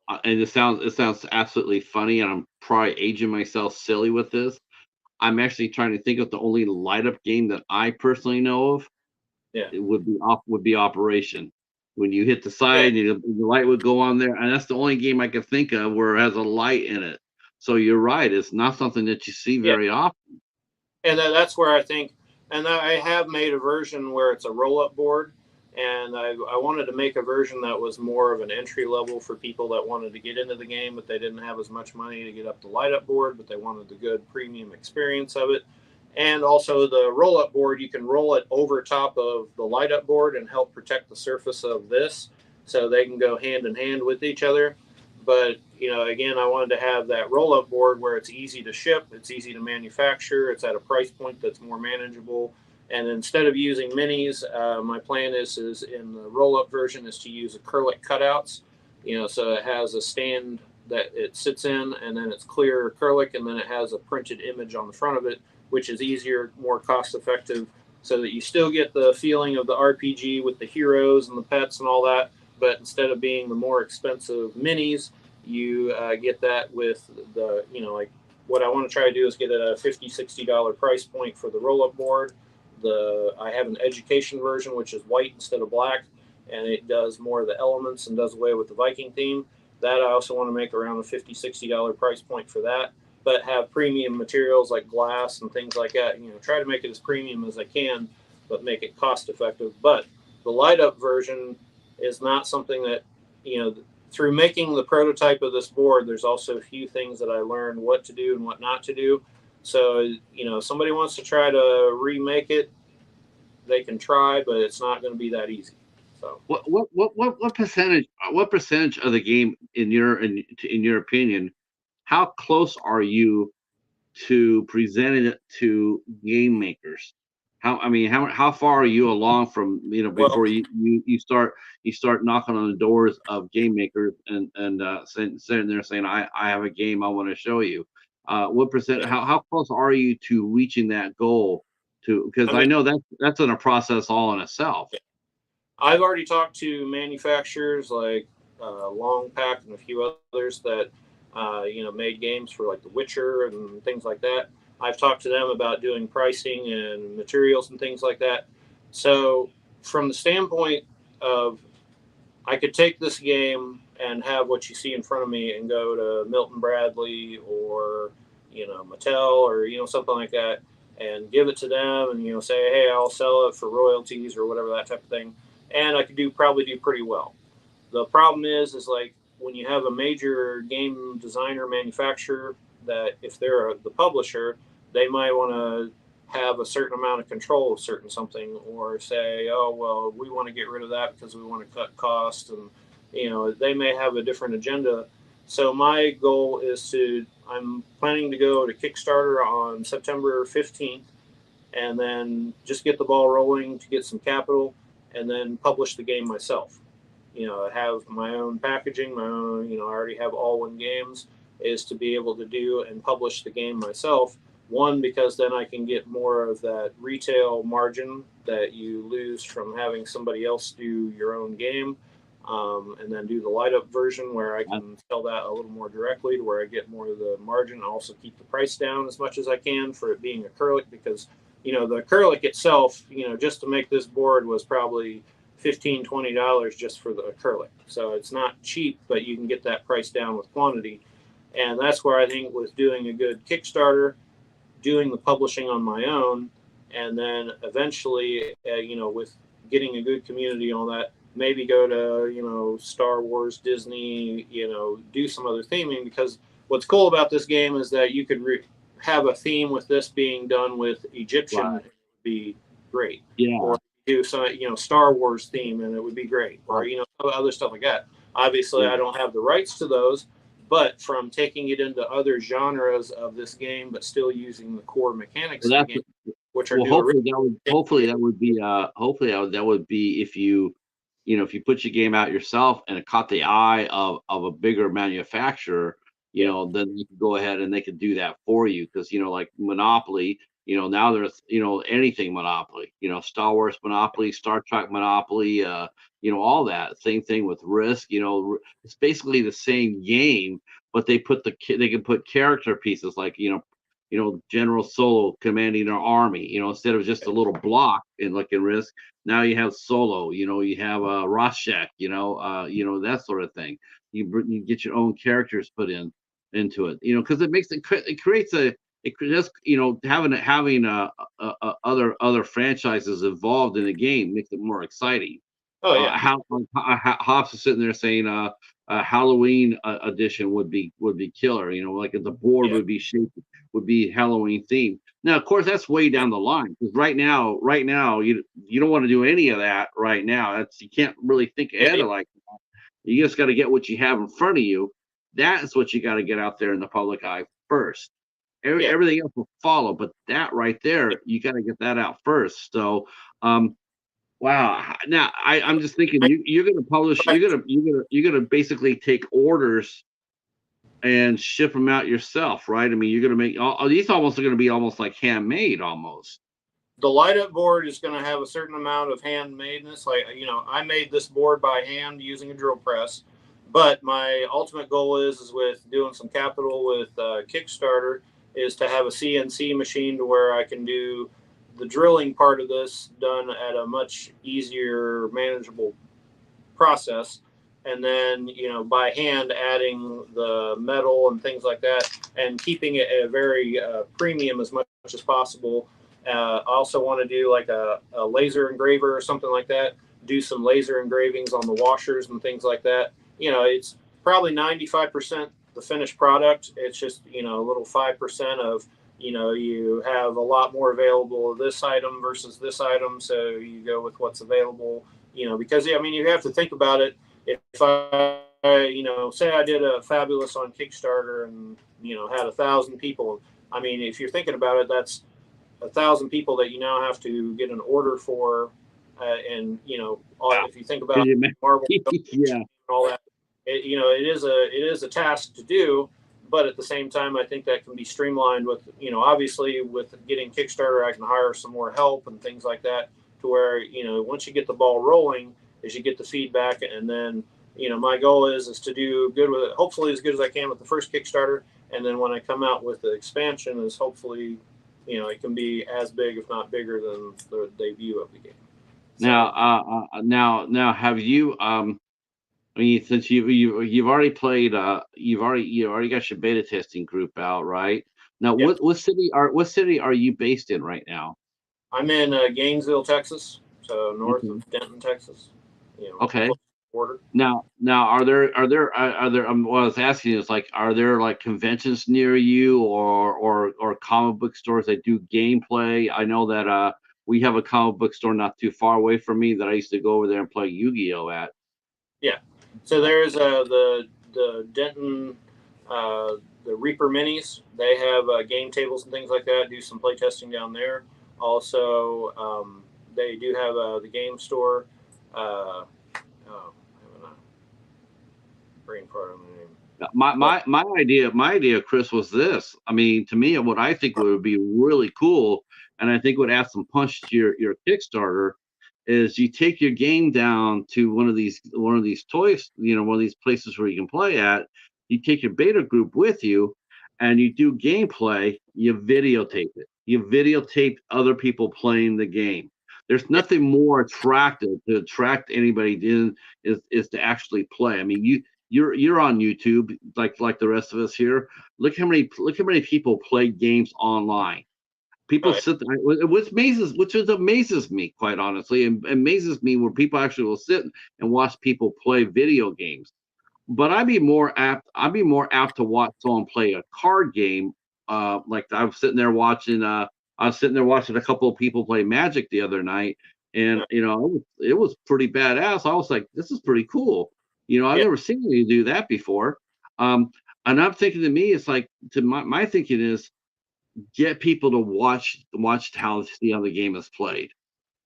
honestly, and it sounds absolutely funny, and I'm probably aging myself silly with this. I'm actually trying to think of the only light up game that I personally know of. Yeah, It would be Operation. When you hit the yeah, side, the light would go on there, and that's the only game I can think of where it has a light in it. So you're right; it's not something that you see yeah. very often. And that's where I think, and I have made a version where it's a roll up board, and I wanted to make a version that was more of an entry level for people that wanted to get into the game, but they didn't have as much money to get up the light up board, but they wanted the good premium experience of it. And also the roll up board, you can roll it over top of the light up board and help protect the surface of this, so they can go hand in hand with each other. But again, I wanted to have that roll up board where it's easy to ship, it's easy to manufacture, it's at a price point that's more manageable. And instead of using minis, my plan is in the roll up version is to use acrylic cutouts. So it has a stand that it sits in, and then it's clear acrylic, and then it has a printed image on the front of it, which is easier, more cost effective, so that you still get the feeling of the RPG with the heroes and the pets and all that. But instead of being the more expensive minis, you get that with the, like what I want to try to do is get a $50-$60 price point for the roll up board. I have an education version, which is white instead of black, and it does more of the elements and does away with the Viking theme. That I also want to make around the $50-$60 price point for that, but have premium materials like glass and things like that. Try to make it as premium as I can, but make it cost effective. But the light up version is not something that, through making the prototype of this board, there's also a few things that I learned what to do and what not to do. So, if somebody wants to try to remake it, they can try, but it's not going to be that easy. So, What percentage of the game, in your opinion, how close are you to presenting it to game makers? How far are you along from well, before you start knocking on the doors of game makers and sitting there saying I have a game I want to show you. What percent? yeah. How close are you to reaching that goal? Because I I mean, know that's in a process all in itself. I've already talked to manufacturers like Long Pack and a few others that made games for like The Witcher and things like that. I've talked to them about doing pricing and materials and things like that. So from the standpoint of, I could take this game and have what you see in front of me and go to Milton Bradley or, Mattel or, something like that, and give it to them and, say, hey, I'll sell it for royalties or whatever, that type of thing. And I could probably do pretty well. The problem is like when you have a major game designer manufacturer, that if they're the publisher, they might want to have a certain amount of control of certain something, or say, oh well, we want to get rid of that because we want to cut costs, and they may have a different agenda. So my goal is I'm planning to go to Kickstarter on September 15th, and then just get the ball rolling to get some capital, and then publish the game myself. Have my own packaging, my own, I already have Alwin Games, is to be able to do and publish the game myself. One, because then I can get more of that retail margin that you lose from having somebody else do your own game, and then do the light up version where I can sell that a little more directly to where I get more of the margin. I also keep the price down as much as I can for it being acrylic, because the acrylic itself, just to make this board was probably $15-20 just for the acrylic. So it's not cheap, but you can get that price down with quantity. And that's where I think with doing a good Kickstarter, doing the publishing on my own, and then eventually, with getting a good community and all that, maybe go to, Star Wars, Disney, do some other theming. Because what's cool about this game is that you could have a theme with this being done with Egyptian, Right. would be great. Yeah. Or do some, Star Wars theme, and it would be great. Or, Right. other stuff like that. Obviously, Yeah. I don't have the rights to those, but from taking it into other genres of this game, but still using the core mechanics Well, of the that's game, which are well. new. Hopefully that would be if if you put your game out yourself and it caught the eye of a bigger manufacturer, Yeah, then you could go ahead and they could do that for you. Because like Monopoly, now there's anything Monopoly, Star Wars Monopoly, Star Trek Monopoly, all that. Same thing with Risk. It's basically the same game, but they can put character pieces like General Solo commanding an army, instead of just a little block in Risk. Now you have Solo, you have Rorschach, that sort of thing. You get your own characters put into it, because it creates it just having other franchises involved in the game makes it more exciting. oh yeah, Hops is sitting there saying, Halloween edition would be killer. Like the board yeah, would be Halloween themed. Now, of course, that's way down the line, because right now, you don't want to do any of that right now. You can't really think yeah, ahead yeah, of like that. You just got to get what you have in front of you. That's what you got to get out there in the public eye first. yeah. Everything else will follow, but that right there, you got to get that out first. So, wow. Now I'm just thinking you're going to publish. You're going to basically take orders and ship them out yourself, right? I mean, you're going to make all these almost are going to be almost like handmade, almost. The light up board is going to have a certain amount of handmadeness. Like, I made this board by hand using a drill press, but my ultimate goal is with doing some capital with Kickstarter, is to have a CNC machine to where I can do the drilling part of this done at a much easier, manageable process, and then by hand adding the metal and things like that, and keeping it at a very premium as much as possible. I also want to do like a laser engraver or something like that, do some laser engravings on the washers and things like that. It's probably 95% the finished product. It's just a little 5% of, you have a lot more available of this item versus this item, so you go with what's available. Because I mean, you have to think about it. If I, say I did a Fabulous on Kickstarter and had 1,000 people. I mean, if you're thinking about it, that's 1,000 people that you now have to get an order for, and Wow. if you think Can about you imagine? Marvel Yeah. and all that, it is a task to do. But at the same time, I think that can be streamlined with, obviously with getting Kickstarter, I can hire some more help and things like that, to where once you get the ball rolling, is you get the feedback, and then my goal is to do good with it, hopefully as good as I can with the first Kickstarter, and then when I come out with the expansion, is hopefully, it can be as big, if not bigger, than the debut of the game. Now, So now, have you I mean, since you've already played, you already got your beta testing group out, right? Now, yeah, what city are you based in right now? I'm in Gainesville, Texas, so north Okay. of Denton, Texas. Okay. Close to the border. Now, what I was asking is like, are there like conventions near you, or comic book stores that do gameplay? I know that we have a comic book store not too far away from me that I used to go over there and play Yu-Gi-Oh at. Yeah. So there's the Denton, uh, the Reaper Minis. They have game tables and things like that. Do some play testing down there. Also, they do have the game store. Having a brain fart on the name. My But my my idea, Chris, was this. I mean, to me, what I think would be really cool, and I think would add some punch to your Kickstarter, is you take your game down to one of these toys, one of these places where you can play at. You take your beta group with you, and you do gameplay. You videotape it. You videotape other people playing the game. There's yeah, nothing more attractive to attract anybody in is to actually play. I mean, you're on YouTube like the rest of us here. Look how many people play games online. People right, sit there, which amazes me, quite honestly, and amazes me where people actually will sit and watch people play video games. But I'd be more apt to watch someone play a card game. Like I was sitting there watching a couple of people play Magic the other night, and right, it was pretty badass. I was like, this is pretty cool. I've yeah, never seen anybody do that before. Um, and I'm thinking, to me, it's like, my thinking is, get people to watch how see how the game is played.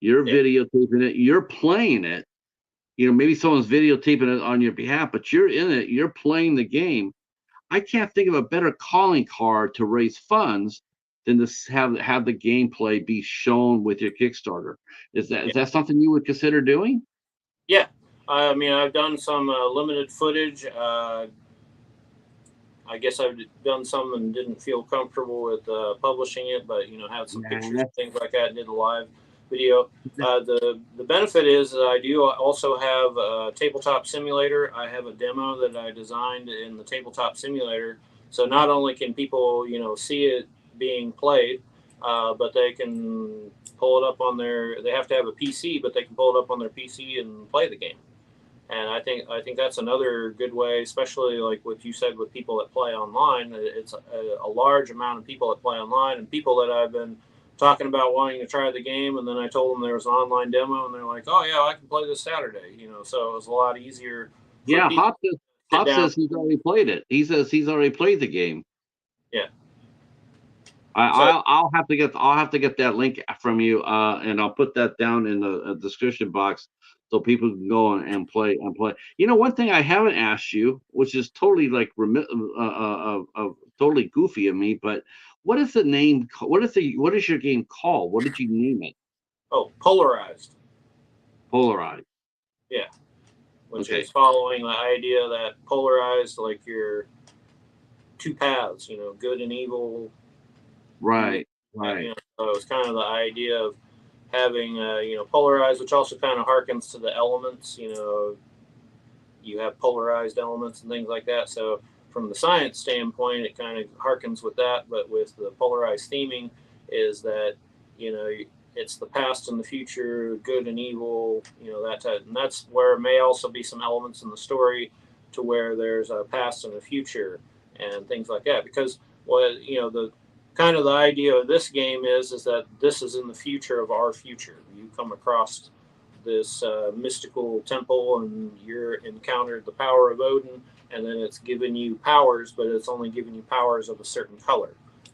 You're yeah, videotaping it, you're playing it. Maybe someone's videotaping it on your behalf, but you're in it, you're playing the game. I can't think of a better calling card to raise funds than to have the gameplay be shown with your Kickstarter. Is yeah. that something you would consider doing? Yeah. I mean, I've done some limited footage. I guess I've done some and didn't feel comfortable with publishing it, but had some Nah, pictures and things like that. And did a live video. The benefit is that I do also have a tabletop simulator. I have a demo that I designed in the tabletop simulator, so not only can people see it being played, but they can pull it up on their. They have to have a PC, but they can pull it up on their PC and play the game. And I think that's another good way, especially like what you said with people that play online. It's a large amount of people that play online, and people that I've been talking about wanting to try the game, and then I told them there was an online demo, and they're like, "Oh yeah, I can play this Saturday." So it was a lot easier for Yeah, people to sit Hop down. says he's already played it. He says he's already played the game. Yeah. So I'll have to get that link from you, and I'll put that down in the description box so people can go and play. One thing I haven't asked you, which is totally like totally goofy of me, but what is the name? What is your game called? What did you name it? polarized. Polarized. Yeah, which Okay. is following the idea that polarized, like your two paths, good and evil. You, Right. Right. so it was kind of the idea of having polarized, which also kind of harkens to the elements. You have polarized elements and things like that. So from the science standpoint, it kind of harkens with that. But with the polarized theming, is that you know it's the past and the future, good and evil. That type, and that's where may also be some elements in the story to where there's a past and a future and things like that. Because what the kind of the idea of this game is that this is in the future of our future. You come across this mystical temple and you're encountered the power of Odin, and then it's given you powers, but it's only given you powers of a certain color.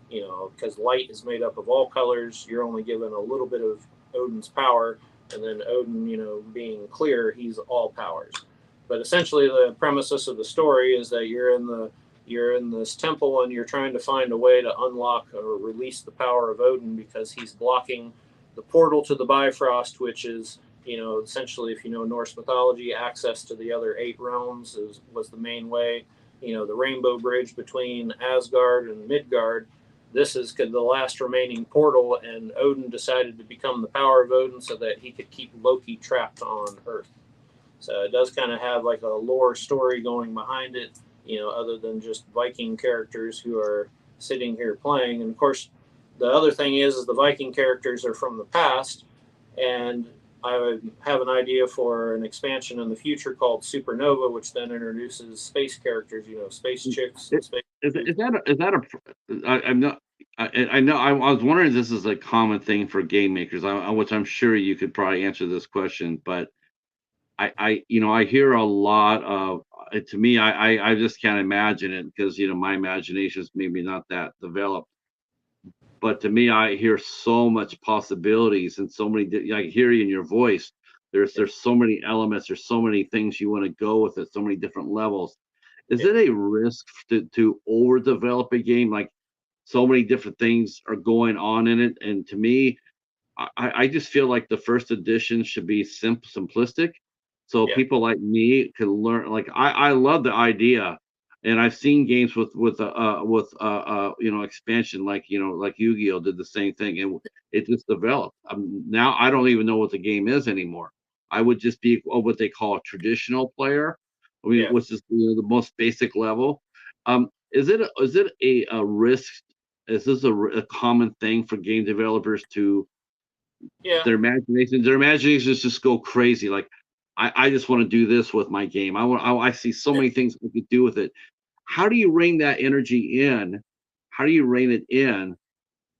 Because light is made up of all colors, you're only given a little bit of Odin's power, and then Odin, being clear, he's all powers. But essentially, the premises of the story is that you're in this temple and you're trying to find a way to unlock or release the power of Odin because he's blocking the portal to the Bifrost, which is essentially, if you know Norse mythology, access to the other 8 realms was the main way. The Rainbow Bridge between Asgard and Midgard. This is the last remaining portal, and Odin decided to become the power of Odin so that he could keep Loki trapped on Earth. So it does kind of have like a lore story going behind it, other than just Viking characters who are sitting here playing. And of course, the other thing is the Viking characters are from the past, and I would have an idea for an expansion in the future called Supernova, which then introduces space characters, space chicks and It- space dudes. I'm not. I know. I was wondering if this is a common thing for game makers, which I'm sure you could probably answer this question. But I hear a lot of. To me, I just can't imagine it because my imagination is maybe not that developed. But to me, I hear so much possibilities and so many. I hear you in your voice. There's so many elements. There's so many things you want to go with it. So many different levels. Is Yeah, it a risk to overdevelop a game? Like so many different things are going on in it, and to me, I just feel like the first edition should be simplistic, so yeah, people like me can learn. Like I love the idea, and I've seen games with expansion, like like Yu-Gi-Oh did the same thing, and it just developed. Now I don't even know what the game is anymore. I would just be what they call a traditional player, I mean, yeah, which is the most basic level. Is it a risk? Is this a common thing for game developers to yeah, their imaginations just go crazy. Like I just want to do this with my game. I see so many things we could do with it. How do you rein that energy in? How do you rein it in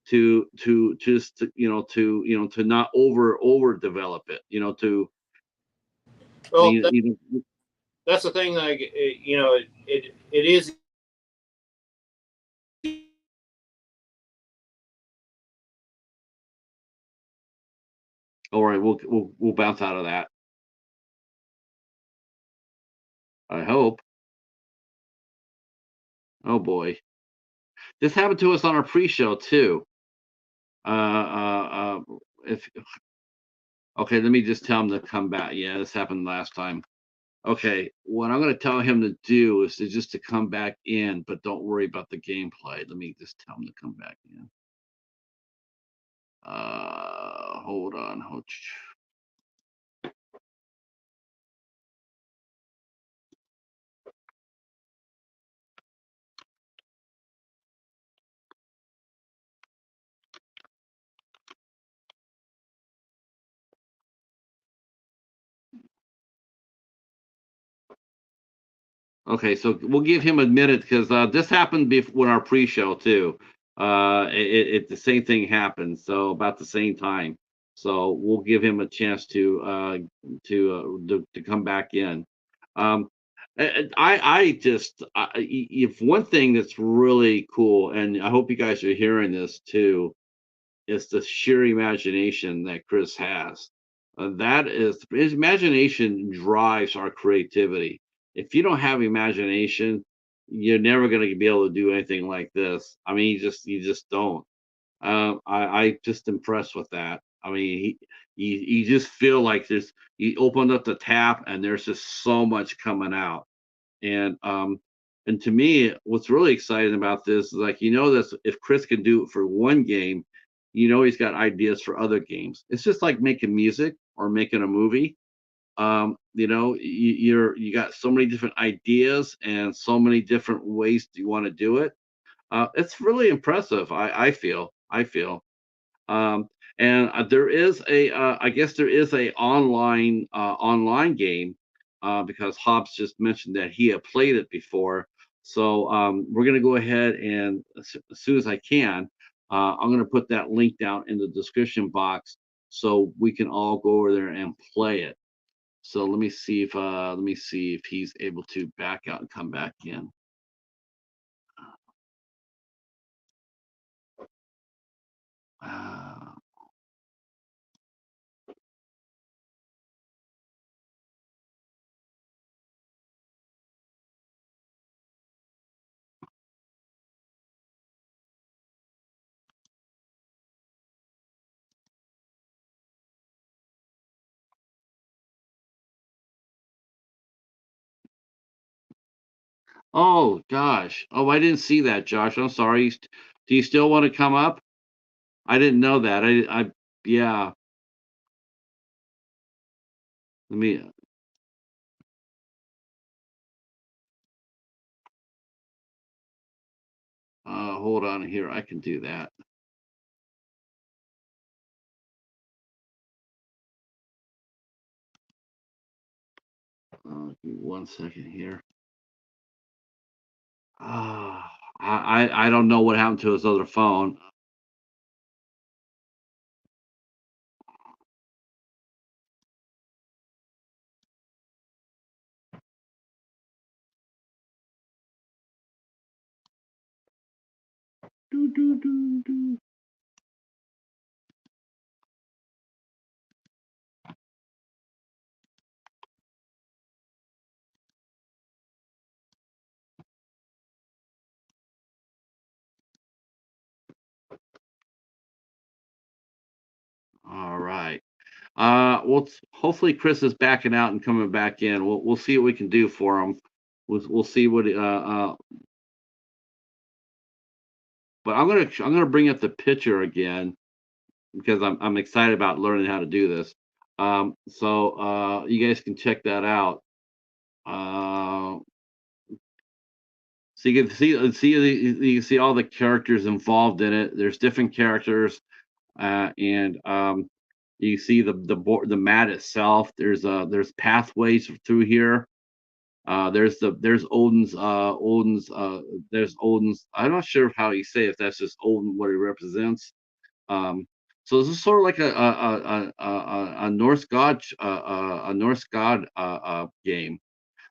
to just to not overdevelop it? well, Know, that's the thing. Like, it is. all right, we'll bounce out of that. I hope. Oh boy, this happened to us on our pre-show too. If okay, let me just tell him to come back. Yeah, this happened last time. Okay, what I'm gonna tell him to do is to come back in, but don't worry about the gameplay. Let me just tell him to come back in. Hold on. Okay, so we'll give him a minute because this happened when our pre-show too. The same thing happened, so about the same time. So we'll give him a chance to come back in. Um, if one thing that's really cool, and I hope you guys are hearing this too, is the sheer imagination that Chris has. That is his imagination drives our creativity. If you don't have imagination, you're never going to be able to do anything like this. I mean, you just don't. I just impressed with that. I mean, you just feel like you opened up the tap and there's just so much coming out. And to me, what's really exciting about this is like that if Chris can do it for one game, he's got ideas for other games. It's just like making music or making a movie. You got so many different ideas and so many different ways you want to do it. It's really impressive. I feel. Um, and I guess there is a online game because Hobbs just mentioned that he had played it before. So we're gonna go ahead and as soon as I can, I'm gonna put that link down in the description box so we can all go over there and play it. So let me see if he's able to back out and come back in. Uh, Oh gosh. Oh, I didn't see that, Josh. I'm sorry. Do you still want to come up? I didn't know that. Yeah. Let me. Hold on here. I can do that. Give me 1 second here. I don't know what happened to his other phone. Do, do, do, do. All right. Well, hopefully Chris is backing out and coming back in. We'll see what we can do for him. We'll see what. But I'm gonna bring up the picture again because I'm excited about learning how to do this. So you guys can check that out. Uh, so you can you can see all the characters involved in it. There's different characters, and you see the mat itself. There's pathways through here. There's Odin's. I'm not sure how you say if that's just Odin what he represents. Um, so this is sort of like a Norse god game.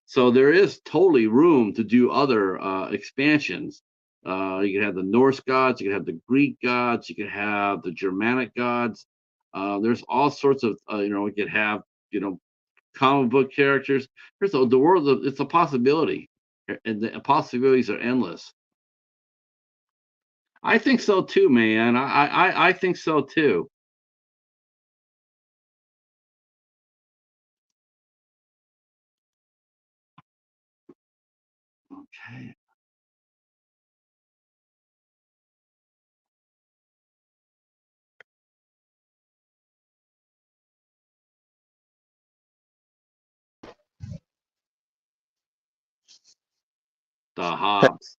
So there is totally room to do other expansions. You could have the Norse gods, you could have the Greek gods, you could have the Germanic gods. There's all sorts of we could have you know comic book characters. There's the world. It's a possibility, and the possibilities are endless. I think so too, man. I think so too. Okay. The Hobbs.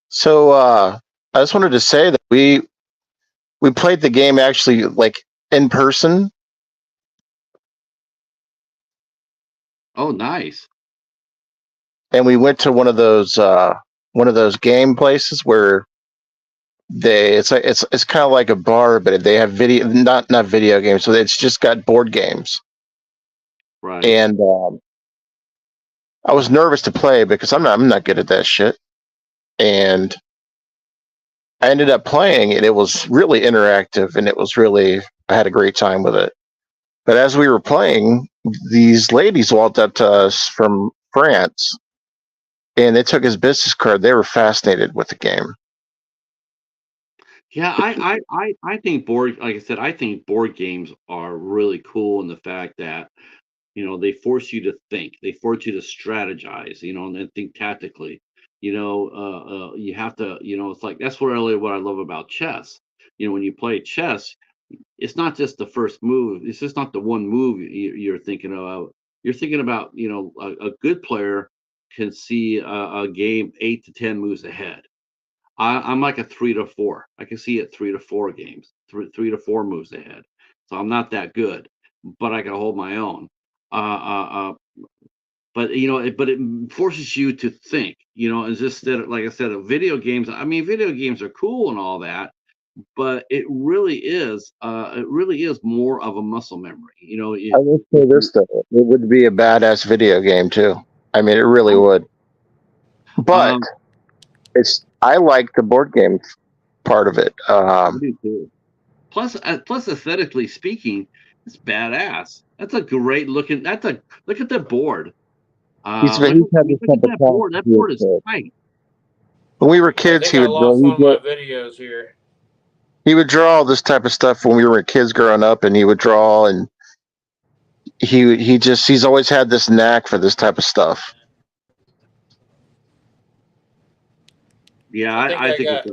So I just wanted to say that we played the game actually like in person, Oh, nice. and we went to one of those game places where it's kind of like a bar, but they have video not video games, so it's just got board games. Right. And I was nervous to play because I'm not good at that shit, and I ended up playing, and it was really interactive, and it was really I had a great time with it. But as we were playing, these ladies walked up to us from France, and they took his business card. They were fascinated with the game. Yeah, I think like I said, I think board games are really cool in the fact that they force you to think, they force you to strategize, and then think tactically. You have to, it's like that's what I love about chess. When you play chess, it's not just the first move. It's just not the one move you're thinking about. You're thinking about, a good player can see a game 8 to 10 moves ahead. I'm like a 3 to 4. I can see it 3 to 4 games, 3 to 4 moves ahead. So I'm not that good, but I can hold my own. But it forces you to think. It's just that, like I said, of video games. I mean, video games are cool and all that, but it really is more of a muscle memory. I will say this though, it would be a badass video game too. I mean, it really would. But um, it's I like the board game part of it. I do too. Plus, aesthetically speaking, it's badass. That's a great looking. Look at the board. He's Look he's at had this look type at of that talent board. That since he was board a is kid. tight. When we were I kids, think I lost one of my videos here. he would draw all this type of stuff when we were kids growing up, and he would draw, and he's always had this knack for this type of stuff. Yeah, I think it's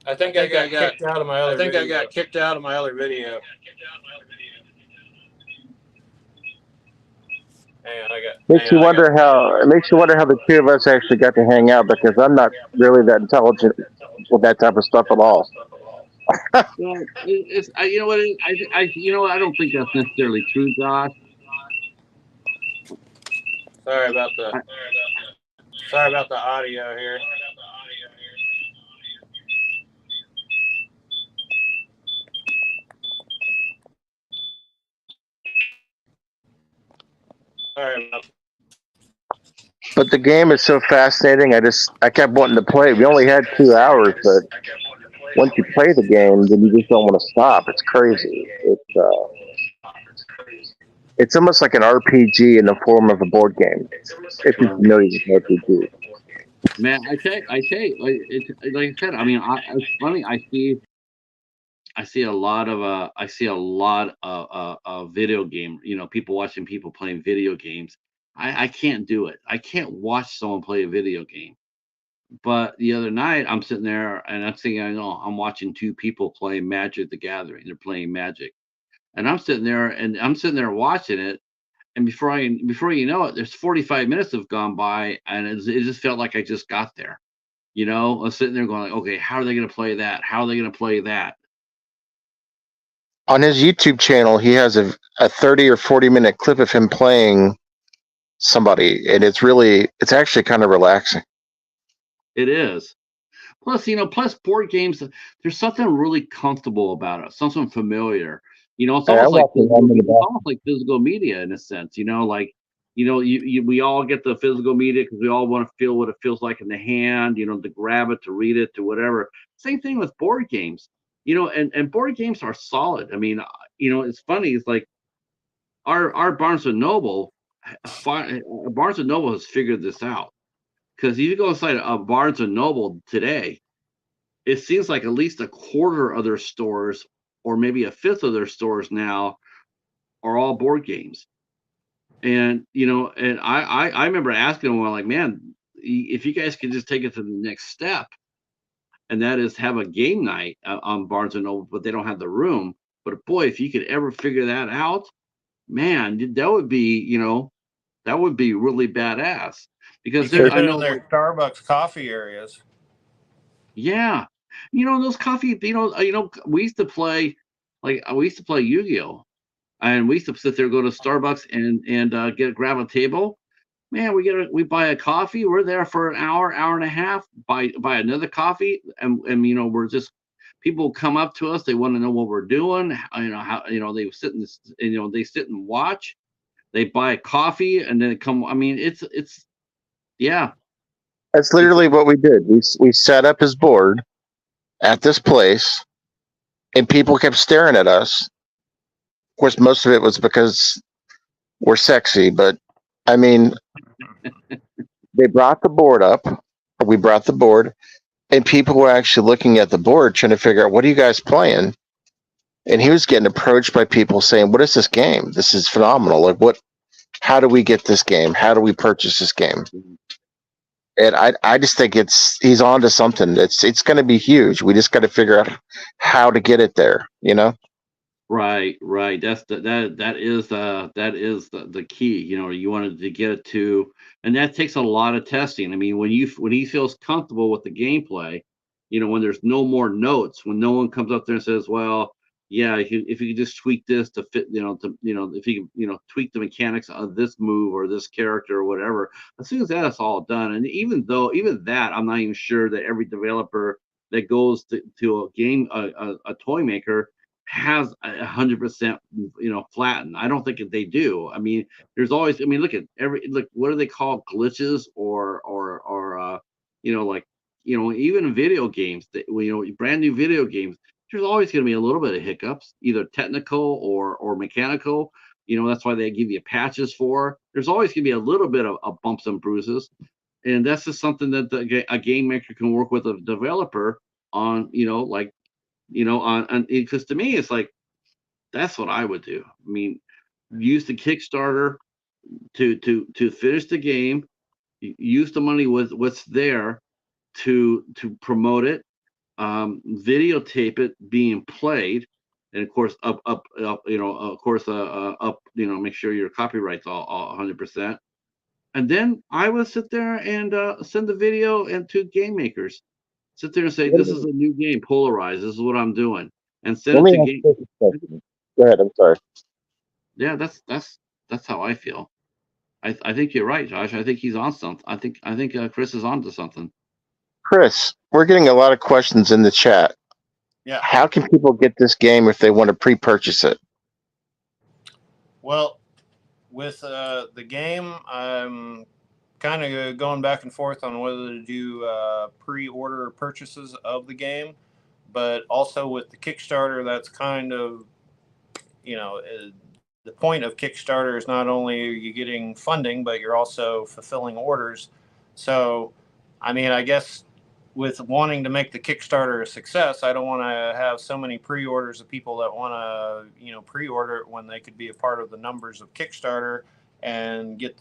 I think I got kicked out of my other. I think I got kicked out of my other video. Hang on, Makes you wonder how the two of us actually got to hang out, because I'm not really that intelligent with that type of stuff at all. well, it's you know what you know what, I don't think that's necessarily true, Josh. Sorry about the I, audio here. Sorry about that. But the game is so fascinating. I kept wanting to play. We only had 2 hours, but once you play the game, then you just don't want to stop. It's crazy. It's almost like an RPG in the form of a board game. If you're familiar with RPG. man, I tell you, like I said, I mean, it's funny. I see a lot of video game. You know, people watching people playing video games. I can't do it. I can't watch someone play a video game. But the other night, I'm sitting there and I'm thinking, I know I'm watching two people playing Magic the Gathering. They're playing Magic, and I'm sitting there watching it. And before you know it, there's 45 minutes have gone by, and it just felt like I just got there. You know, I'm sitting there going, like, okay, how are they going to play that? How are they going to play that? On his YouTube channel, he has a 30 or 40-minute clip of him playing somebody, and it's actually kind of relaxing. It is. Plus board games, there's something really comfortable about it, something familiar. You know, it's almost like physical media in a sense. You know, like we all get the physical media because we all want to feel what it feels like in the hand. You know, to grab it, to read it, to whatever. Same thing with board games. You know, and board games are solid. I mean, it's funny. It's like our Barnes and Noble, Barnes and Noble has figured this out, because if you go inside a Barnes and Noble today, it seems like at least a quarter of their stores, or maybe a fifth of their stores now, are all board games. And and I remember asking them, like, man, if you guys could just take it to the next step, and that is have a game night on Barnes and Noble, but they don't have the room. But boy, if you could ever figure that out, man, that would be really badass. Because I know their Starbucks coffee areas. Yeah, those coffee. We used to play, Yu-Gi-Oh, and we used to sit there, go to Starbucks, and grab a table. Man, we buy a coffee. We're there for an hour, hour and a half. Buy another coffee, and we're just, people come up to us. They want to know what we're doing. How they sit they sit and watch. They buy a coffee and then come. I mean, it's yeah. That's literally what we did. We set up his board at this place, and people kept staring at us. Of course, most of it was because we're sexy, but I mean, they brought the board up. We brought the board, and people were actually looking at the board, trying to figure out, what are you guys playing? And he was getting approached by people saying, "What is this game? This is phenomenal! Like, what? How do we get this game? How do we purchase this game?" And I just think he's on to something. It's going to be huge. We just got to figure out how to get it there. Right. That's that is the key. You wanted to get it to, and that takes a lot of testing. I mean, when he feels comfortable with the gameplay, when there's no more notes, when no one comes up there and says, well, yeah, if you could just tweak this to fit, if you tweak the mechanics of this move or this character or whatever, as soon as that's all done, and even that, I'm not even sure that every developer that goes to a game, a toy maker, has 100% flattened. I don't think that they do. I mean, there's always, I mean, look, what do they call glitches, or like, even in video games, that brand new video games, there's always going to be a little bit of hiccups, either technical or mechanical. That's why they give you patches for. There's always going to be a little bit of bumps and bruises, and that's just something that a game maker can work with a developer on. On because to me, it's like, that's what I would do. I mean, use the Kickstarter to finish the game. Use the money with what's there to promote it, videotape it being played, and of course up of course up make sure your copyright's all 100%. And then I would sit there and send the video and to game makers. Sit there and say, Let "This me, is a new game, Polarized. This is what I'm doing," and send let it me to ask game. you a question. Go ahead. I'm sorry. Yeah, that's how I feel. I think you're right, Josh. I think he's on something. I think Chris is onto something. Chris, we're getting a lot of questions in the chat. Yeah. How can people get this game if they want to pre-purchase it? Well, with the game, I'm kind of going back and forth on whether to do pre-order purchases of the game, but also with the Kickstarter, that's kind of, the point of Kickstarter is not only are you getting funding, but you're also fulfilling orders. So, I mean, I guess with wanting to make the Kickstarter a success, I don't want to have so many pre-orders of people that want to, pre-order it when they could be a part of the numbers of Kickstarter and get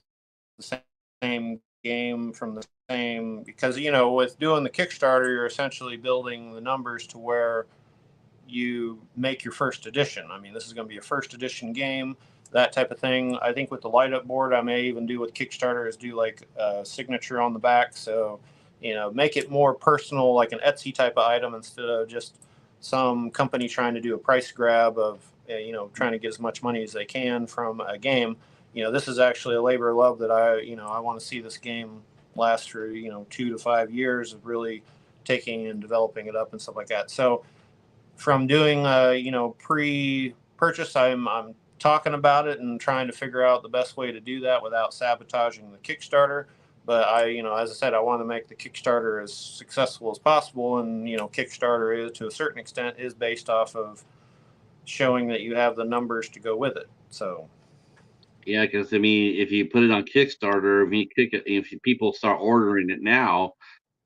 the same game from the same, because, with doing the Kickstarter, you're essentially building the numbers to where you make your first edition. I mean, this is going to be a first edition game, that type of thing. I think with the light up board, I may even do with Kickstarter is do like a signature on the back. So, make it more personal, like an Etsy type of item instead of just some company trying to do a price grab of, trying to get as much money as they can from a game. This is actually a labor of love that I want to see this game last for, 2 to 5 years of really taking and developing it up and stuff like that. So, from doing pre-purchase, I'm talking about it and trying to figure out the best way to do that without sabotaging the Kickstarter. But as I said, I want to make the Kickstarter as successful as possible, and Kickstarter is to a certain extent is based off of showing that you have the numbers to go with it. So Yeah, because I mean, if you put it on Kickstarter, if people start ordering it now,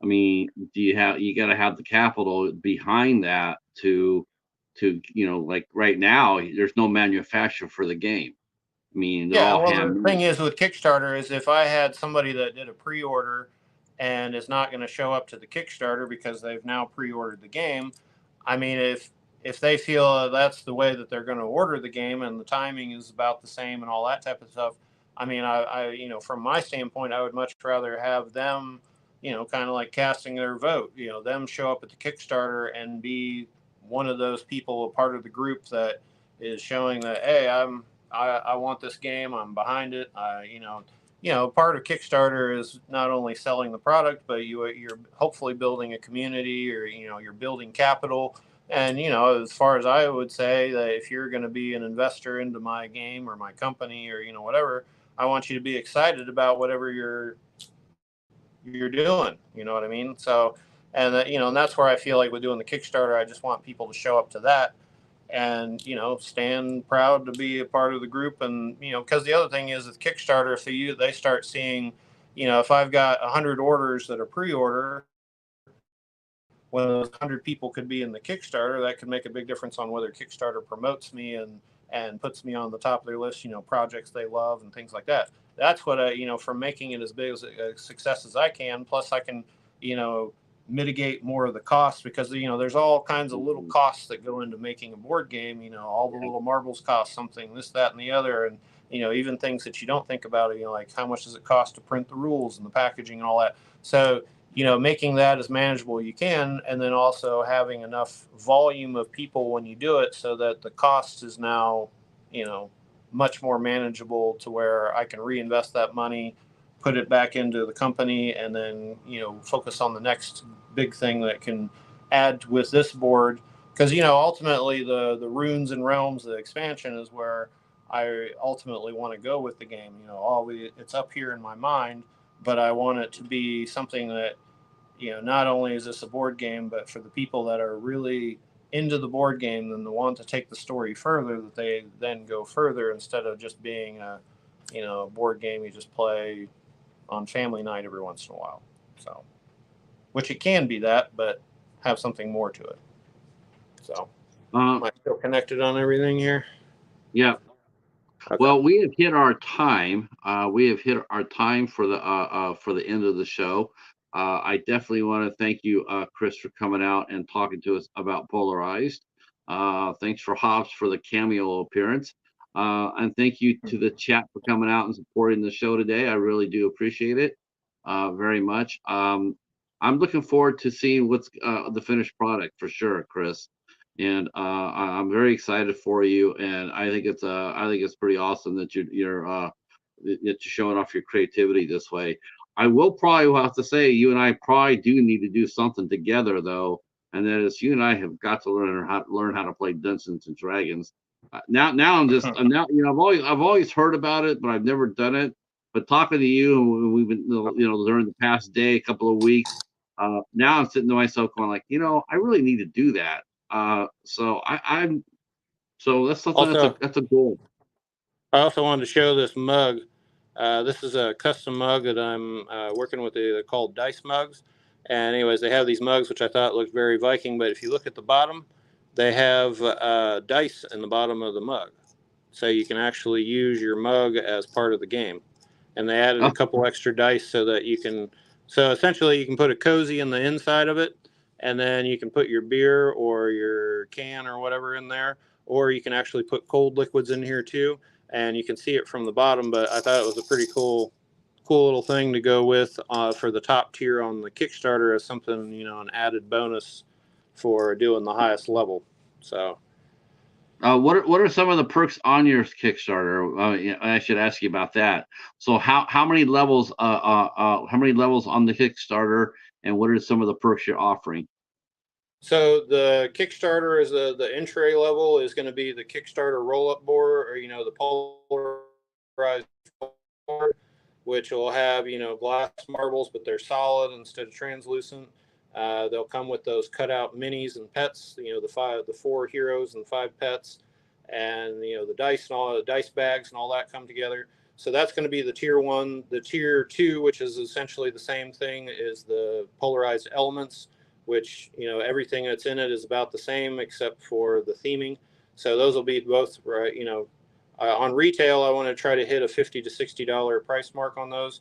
I mean, you got to have the capital behind that to like right now, there's no manufacturer for the game. I mean, they're yeah, all well, the thing handmade. is with Kickstarter is if I had somebody that did a pre-order and is not going to show up to the Kickstarter because they've now pre-ordered the game, I mean, if they feel that's the way that they're going to order the game and the timing is about the same and all that type of stuff, I mean, from my standpoint, I would much rather have them, kind of like casting their vote, them show up at the Kickstarter and be one of those people, a part of the group that is showing that, hey, I want this game. I'm behind it. Part of Kickstarter is not only selling the product, but you're hopefully building a community, or you're building capital. And as far as I would say, that if you're going to be an investor into my game or my company or whatever, I want you to be excited about whatever you're doing. You know what I mean? So, and and that's where I feel like with doing the Kickstarter, I just want people to show up to that and stand proud to be a part of the group. And because the other thing is with Kickstarter, if they start seeing, if I've got 100 orders that are pre-order, when those 100 people could be in the Kickstarter, that could make a big difference on whether Kickstarter promotes me and puts me on the top of their list, projects they love and things like that. That's what from making it as big as a success as I can. Plus I can, you know, mitigate more of the costs, because there's all kinds of little Mhm. costs that go into making a board game. All the Yeah. little marbles cost something, this, that, and the other. And even things that you don't think about, like how much does it cost to print the rules and the packaging and all that. So making that as manageable you can, and then also having enough volume of people when you do it so that the cost is now, you know, much more manageable to where I can reinvest that money, put it back into the company, and then, focus on the next big thing that can add with this board. Because, ultimately the runes and realms, the expansion is where I ultimately want to go with the game. It's up here in my mind, but I want it to be something that, not only is this a board game, but for the people that are really into the board game and the want to take the story further, that they then go further instead of just being a board game you just play on family night every once in a while. So, which it can be that, but have something more to it. So, Uh, am I still connected on everything here? yeah. Okay. Well, we have hit our time. We have hit our time for the end of the show. I definitely want to thank you, Chris, for coming out and talking to us about Polarized. Thanks for Hobbs for the cameo appearance. And thank you to the chat for coming out and supporting the show today. I really do appreciate it very much. I'm looking forward to seeing what's the finished product for sure, Chris. And I'm very excited for you. And I think it's pretty awesome that that you're showing off your creativity this way. I will probably have to say you and I probably do need to do something together though, and that is you and I have got to learn how to play Dungeons and Dragons. Now I'm just now I've always heard about it, but I've never done it. But talking to you, and we've been during the past day, a couple of weeks. Now I'm sitting to myself going like, I really need to do that. So that's something Also, that's a goal. I also wanted to show this mug. This is a custom mug that I'm working with. They're called dice mugs. And anyways, they have these mugs, which I thought looked very Viking. But if you look at the bottom, they have dice in the bottom of the mug. So you can actually use your mug as part of the game. And they added a Oh, couple extra dice so that so essentially you can put a cozy in the inside of it, and then you can put your beer or your can or whatever in there, or you can actually put cold liquids in here too, and you can see it from the bottom. But I thought it was a pretty cool little thing to go with for the top tier on the Kickstarter as something, an added bonus for doing the highest level. So what are some of the perks on your Kickstarter? I should ask you about that. So how many levels how many levels on the Kickstarter, and what are some of the perks you're offering? So the Kickstarter is the entry level is going to be the Kickstarter roll up board, or the polarized board, which will have glass marbles, but they're solid instead of translucent. They'll come with those cutout minis and pets. The four heroes and 5 pets, and the dice and all the dice bags and all that come together. So that's going to be the tier 1. The tier 2, which is essentially the same thing, is the polarized elements, which everything that's in it is about the same except for the theming. So those will be both right. On retail, I want to try to hit a $50 to $60 price mark on those.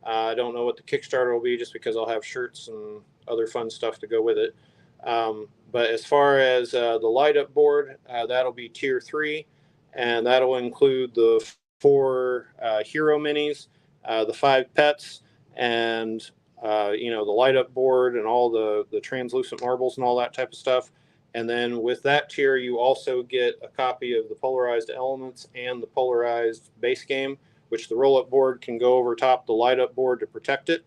I don't know what the Kickstarter will be, just because I'll have shirts and other fun stuff to go with it. But as far as the light up board, that'll be tier 3, and that'll include the 4 hero minis, the 5 pets, and the light up board and all the translucent marbles and all that type of stuff. And then with that tier, you also get a copy of the polarized elements and the polarized base game, which the roll up board can go over top the light up board to protect it.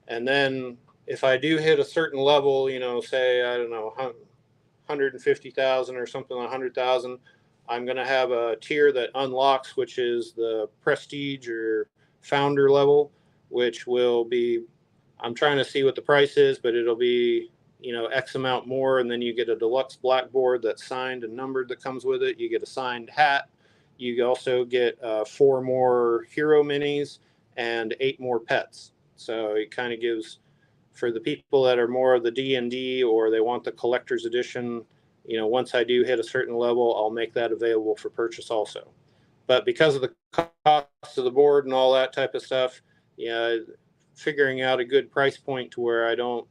And then if I do hit a certain level, say, I don't know, 150,000 or something, 100,000, I'm going to have a tier that unlocks, which is the prestige or founder level, which will be, I'm trying to see what the price is, but it'll be, X amount more. And then you get a deluxe blackboard that's signed and numbered that comes with it. You get a signed hat. You also get 4 more hero minis and 8 more pets. So it kind of gives, for the people that are more of the D&D or they want the collector's edition, once I do hit a certain level, I'll make that available for purchase also. But because of the cost of the board and all that type of stuff, figuring out a good price point to where I don't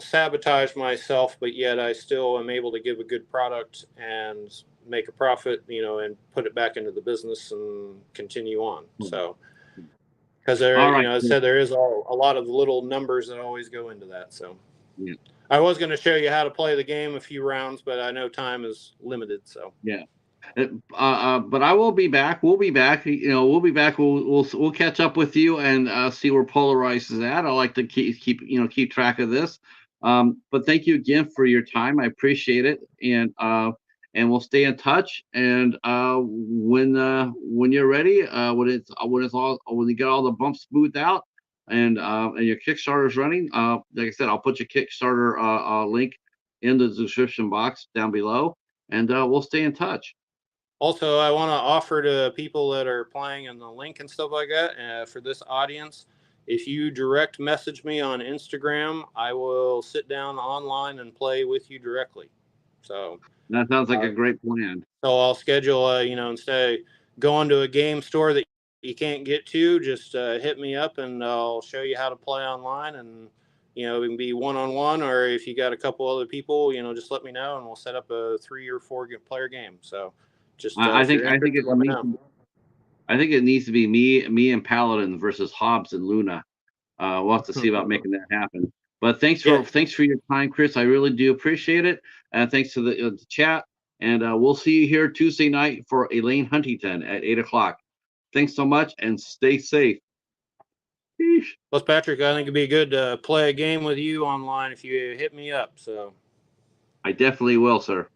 sabotage myself, but yet I still am able to give a good product and make a profit, and put it back into the business and continue on. So, because All right. I said there is a lot of little numbers that always go into that. So, Yeah. I was going to show you how to play the game a few rounds, but I know time is limited. So, Yeah. But I will be back. We'll be back. We'll be back. We'll catch up with you and see where Polarized is at. I like to keep track of this. But thank you again for your time. I appreciate it, and we'll stay in touch. And when you're ready, when you get all the bumps smoothed out, and your Kickstarter is running, like I said, I'll put your Kickstarter link in the description box down below, and we'll stay in touch. also, I want to offer to people that are playing in the link and stuff like that, for this audience, if you direct message me on Instagram, I will sit down online and play with you directly. So That sounds like a great plan. So I'll schedule, instead of going to a game store that you can't get to, just hit me up and I'll show you how to play online. And, it can be one-on-one, or if you got a couple other people, just let me know and we'll set up a 3 or 4 player game. So just I if think you're I think interested, it let me needs know. to, I think it needs to be me and Paladin versus Hobbs and Luna. We'll have to see about making that happen. But Yeah. thanks for your time, Chris. I really do appreciate it. And thanks to the chat. And we'll see you here Tuesday night for Elaine Huntington at 8 o'clock. Thanks so much and stay safe. Sheesh. Plus, Patrick, I think it'd be good to play a game with you online if you hit me up. So I definitely will, sir.